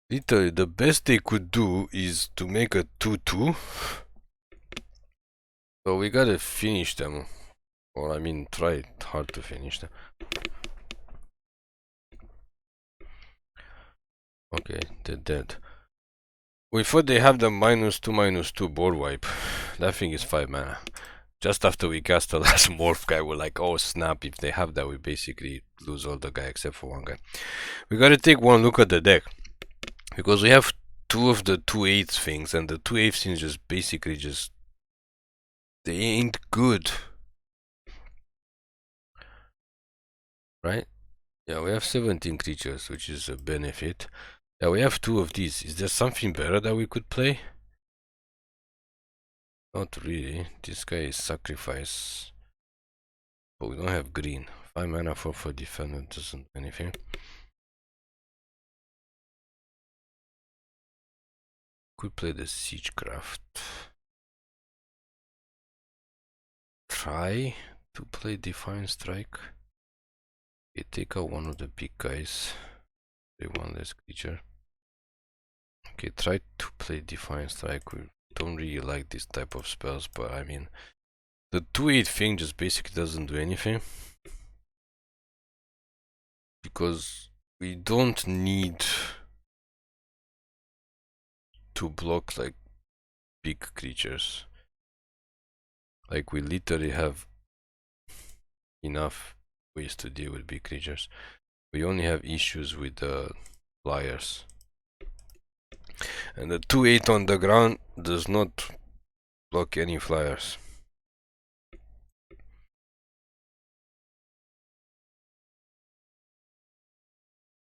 Literally, the best they could do is to make a 2-2. So we gotta finish them. Or I mean, try hard to finish them. Okay, they're dead. We thought they have the -2/-2 board wipe. That thing is 5 mana. Just after we cast the last morph guy, we're like, oh snap, if they have that, we basically lose all the guy except for one guy. We gotta take one look at the deck. Because we have 2 of the 2/8 things, and the 2/8 things just basically just... They ain't good. Right? Yeah, we have 17 creatures, which is a benefit. Yeah, we have 2 of these. Is there something better that we could play? Not really. This guy is sacrifice. But we don't have green. 5 mana for defender doesn't do anything. Could play the Siegecraft. Try to play Defiant Strike. Okay, take out one of the big guys. Play one less creature. Okay, try to play Defiant Strike. We don't really like this type of spells, but I mean, the 2/8 thing just basically doesn't do anything. Because we don't need to block like big creatures. Like we literally have enough ways to deal with big creatures. We only have issues with the flyers. And the 2/8 on the ground does not block any flyers.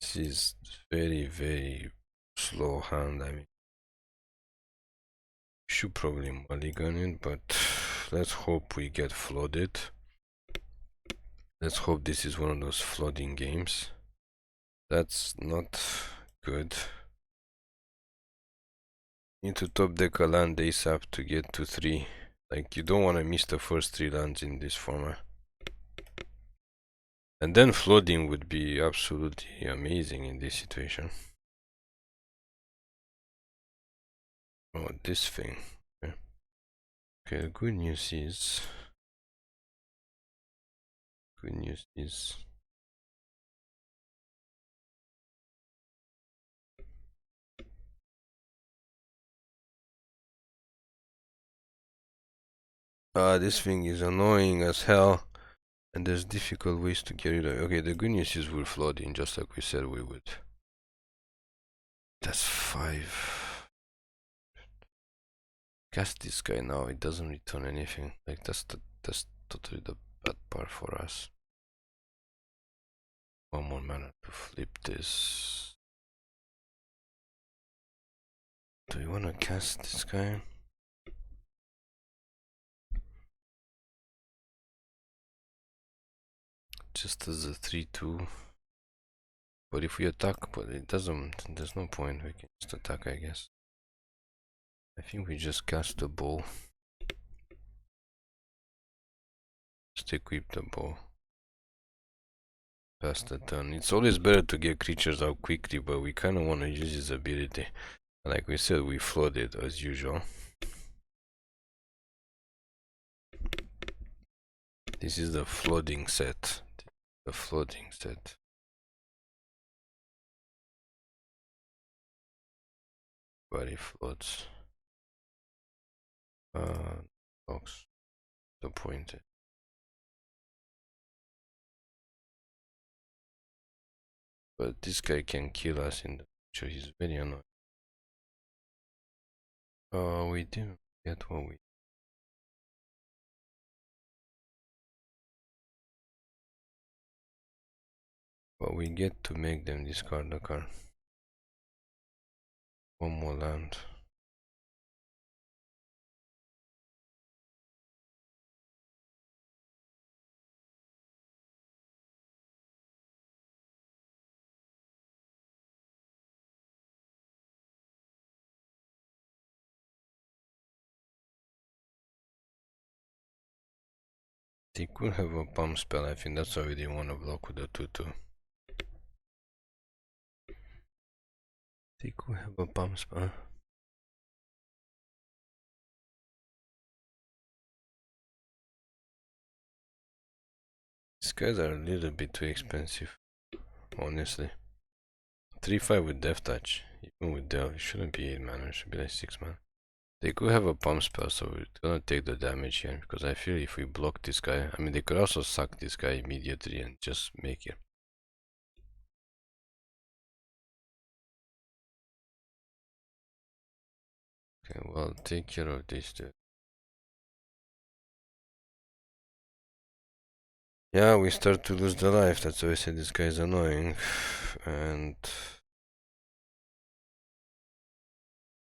This is very, very slow hand. I mean, should probably mulligan it, but let's hope we get flooded. Let's hope this is one of those flooding games. That's not good. Need to top deck a land ASAP to get to 3. Like, you don't want to miss the first 3 lands in this format. And then flooding would be absolutely amazing in this situation. Oh, this thing. Okay. Okay, the good news is Good news is this thing is annoying as hell, and there's difficult ways to get rid of it. Okay, the good news is we're flooding, just like we said we would. That's 5. Cast this guy now, it doesn't return anything. Like that's totally the bad part for us. One more mana to flip this. Do we wanna cast this guy? Just as a 3/2. But if we attack, but it doesn't, there's no point, we can just attack, I guess. I think we just cast the bow. Just equip the bow. Pass the turn. It's always better to get creatures out quickly, but we kind of want to use his ability. Like we said, we flooded as usual. This is the flooding set. The flooding set. Body floods. Box. The point. But this guy can kill us in the future. He's very annoying. We didn't get what we. But we get to make them discard the card. One more land. They could have a pump spell, I think that's why we didn't want to block with the 2/2. They could have a pump spell. These guys are a little bit too expensive, honestly. 3/5 with Death Touch, even with Del, it shouldn't be 8 mana, it should be like 6 mana. They could have a pump spell, so we're gonna take the damage here, because I feel if we block this guy, I mean they could also suck this guy immediately and just make it. Okay, well, take care of this dude. Yeah, we start to lose the life, that's why I said this guy is annoying. And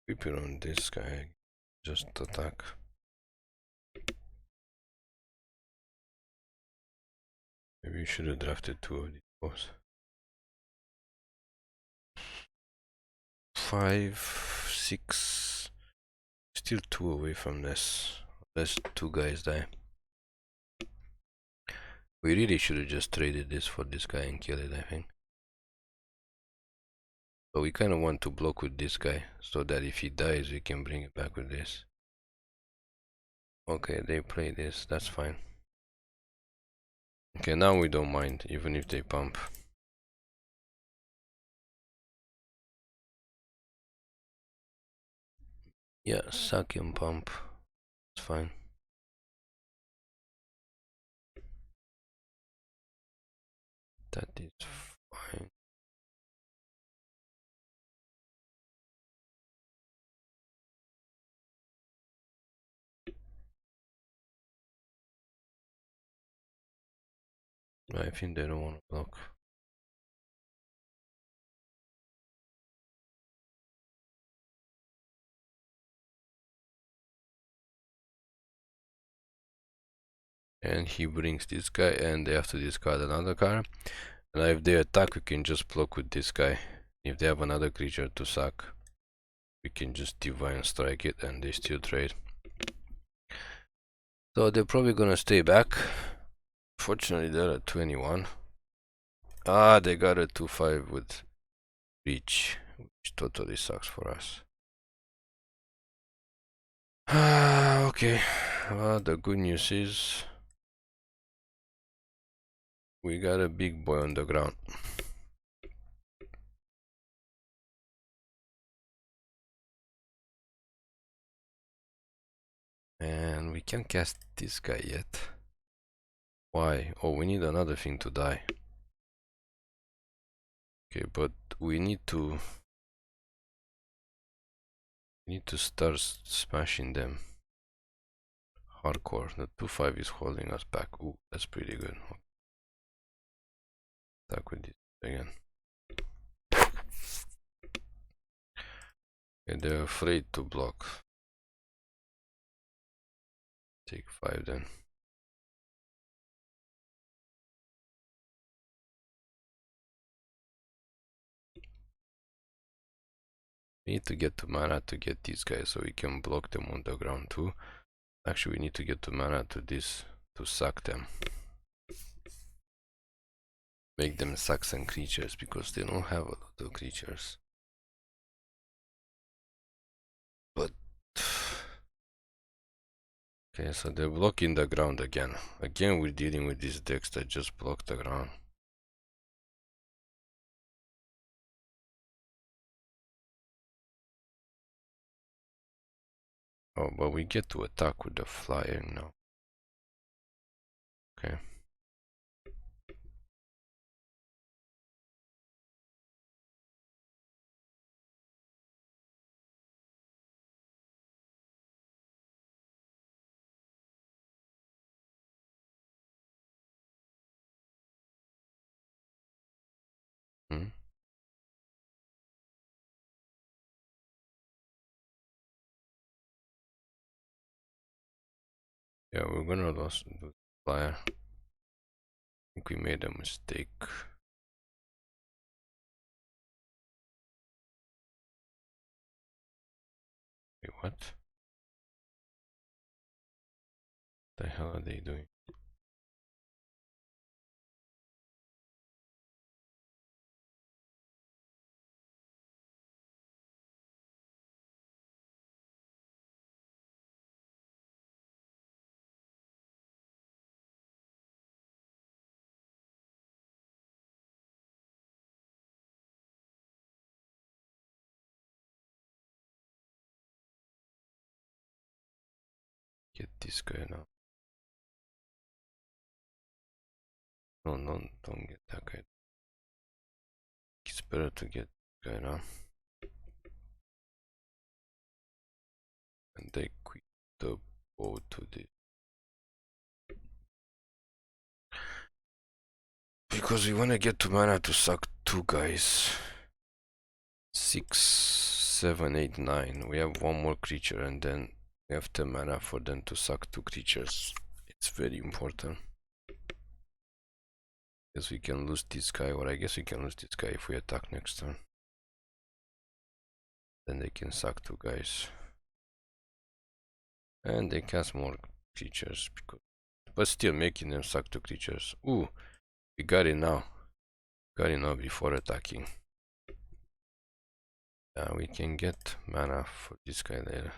keep it on this guy, just attack. Maybe we should have drafted 2 of these both. 5, 6, still 2 away from this. Unless 2 guys die. We really should have just traded this for this guy and killed it, I think. But we kind of want to block with this guy, so that if he dies, we can bring it back with this. Okay, they play this, that's fine. Okay, now we don't mind, even if they pump. Yeah, suck and pump. It's fine. That is fine. I think they don't want to block. And he brings this guy, and they have to discard another card. And if they attack, we can just block with this guy. If they have another creature to suck, we can just Defiant Strike it, and they still trade. So they're probably gonna stay back. Fortunately, they're at 21. Ah, they got a 2/5 with reach, which totally sucks for us. Okay, well, the good news is We got a big boy on the ground. And we can't cast this guy yet. Why? Oh, we need another thing to die. Okay, but we need to start smashing them hardcore. The 2/5 is holding us back. Ooh, that's pretty good. Attack with this again. Okay, they're afraid to block. Take 5 then. We need to get to mana to get these guys so we can block them on the ground too. Actually, we need to get to mana to this to suck them. Make them suck some creatures because they don't have a lot of creatures. But okay, so they're blocking the ground again. Again, we're dealing with these decks that just block the ground. Oh, but we get to attack with the flyer now. Okay. Hmm? Yeah, we're gonna lose the flyer. I think we made a mistake. Wait, what? The hell are they doing? Get this guy now. No, no, don't get that guy. It's better to get this guy now. And they quit the boat to this. Because we wanna get to mana to suck 2 guys. 6, 7, 8, 9. We have 1 more creature and then we have the mana for them to suck 2 creatures. It's very important. Guess we can lose this guy, or I guess we can lose this guy if we attack next turn. Then they can suck 2 guys. And they cast more creatures, but still making them suck 2 creatures. Ooh, we got it now. Got it now before attacking. We can get mana for this guy later.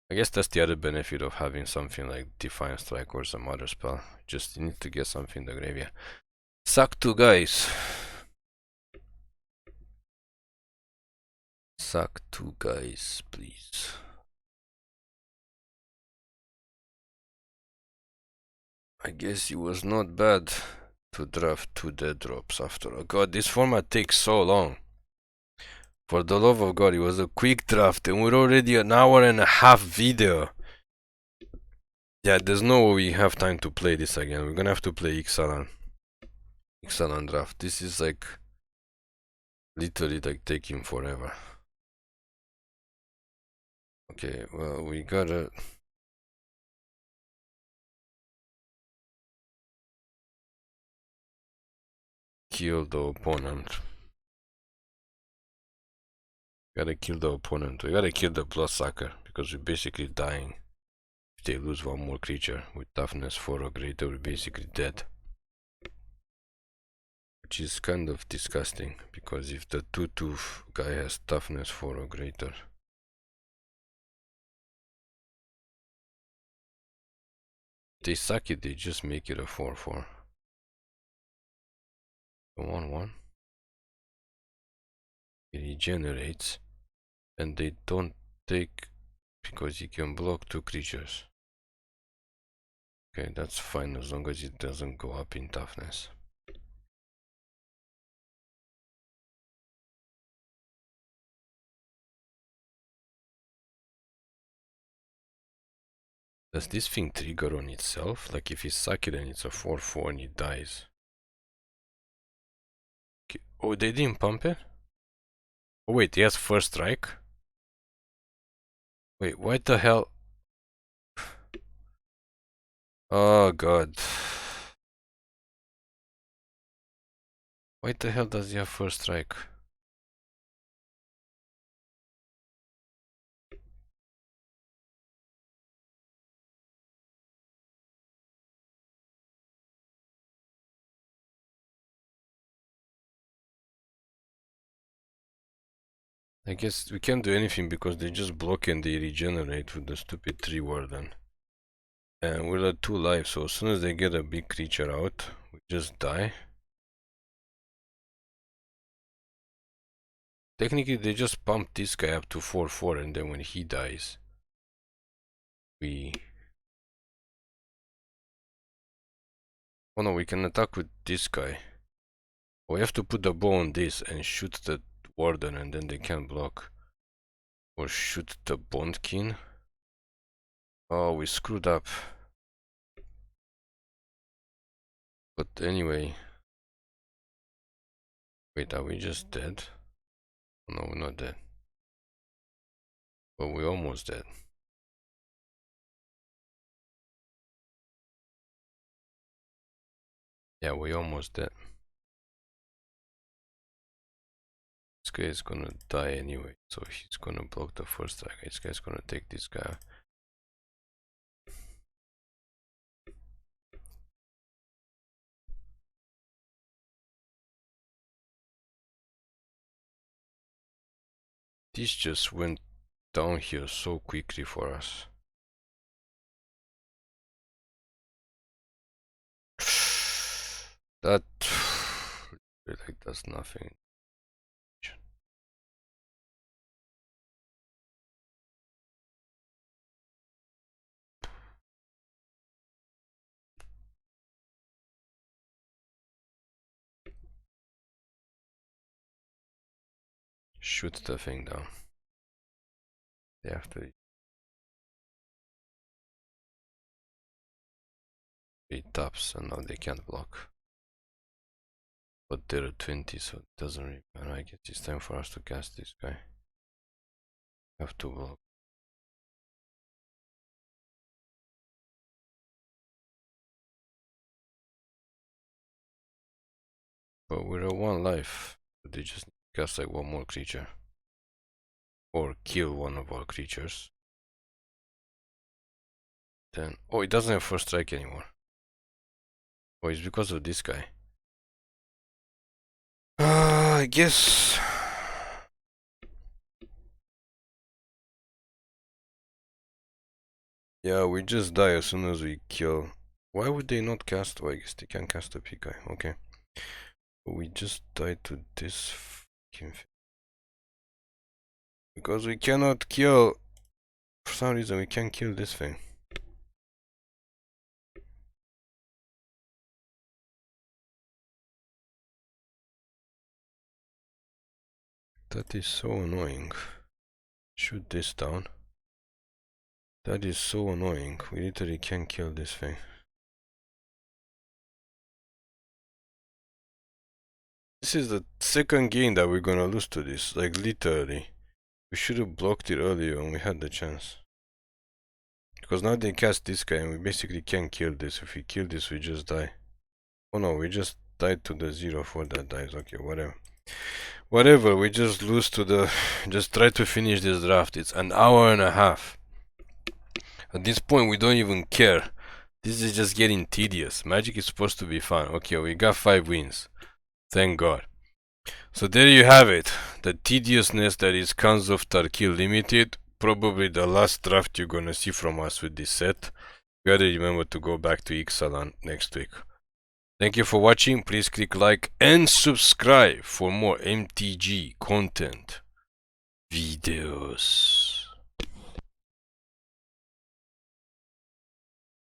I guess that's the other benefit of having something like Defiant Strike or some other spell. Just need to get something in the graveyard. Suck 2 guys. Suck 2 guys, please. I guess it was not bad to draft 2 dead drops after all. God, this format takes so long. For the love of God, it was a quick draft and we're already an hour and a half video. Yeah, there's no way we have time to play this again. We're gonna have to play Ixalan draft. This is like literally like taking forever. Okay, well, we gotta kill the opponent. Gotta kill the opponent. We gotta kill the bloodsucker because we're basically dying. If they lose 1 more creature with toughness 4 or greater, we're basically dead. Which is kind of disgusting because if the 2/2 guy has toughness 4 or greater, they suck it, they just make it a 4/4. a 1/1. It regenerates, and they don't take because he can block 2 creatures. Okay, that's fine as long as it doesn't go up in toughness. Does this thing trigger on itself? Like if you suck it and it's a 4/4 and it dies? Okay. Oh, they didn't pump it? Oh wait, he has first strike? Wait, what the hell? Oh god. Why the hell does he have first strike? I guess we can't do anything because they just block and they regenerate with the stupid tree warden. And we're at 2 lives, so as soon as they get a big creature out, we just die. Technically, they just pump this guy up to 4/4, and then when he dies, we... Oh no, we can attack with this guy. We have to put the bow on this and shoot the warden, and then they can't block. Or shoot the Bond-Kin. Oh, we screwed up. But anyway... Wait, are we just dead? No, we're not dead. But we're almost dead. Yeah, we're almost dead. This guy is gonna die anyway, so he's gonna block the first strike. This guy's gonna take this guy. This just went down here so quickly for us. That like does nothing. Shoot the thing down. They have to 8 taps and now they can't block. But they're at 20, so it doesn't really matter. I guess it's time for us to cast this guy. Have to block. But we're at 1 life. They just cast like 1 more creature. Or kill one of our creatures. Then... Oh, it doesn't have first strike anymore. Oh, it's because of this guy. I guess... Yeah, we just die as soon as we kill... Why would they not cast... Oh, I guess they can cast a big guy. Okay. We just died to this fucking thing. Because we cannot kill... For some reason we can't kill this thing. That is so annoying. Shoot this down. That is so annoying. We literally can't kill this thing. This is the second game that we're gonna lose to this. Like literally. We should have blocked it earlier when we had the chance. Because now they cast this guy and we basically can't kill this. If we kill this, we just die. Oh no, we just died to the 0/4 that dies. Okay, whatever. Whatever, we just lose to the... Just try to finish this draft. It's an hour and a half. At this point, we don't even care. This is just getting tedious. Magic is supposed to be fun. Okay, we got 5 wins. Thank God. So there you have it. The tediousness that is Khans of Tarkir Limited. Probably the last draft you're gonna see from us with this set. You gotta remember to go back to Ixalan next week. Thank you for watching. Please click like and subscribe for more MTG content videos.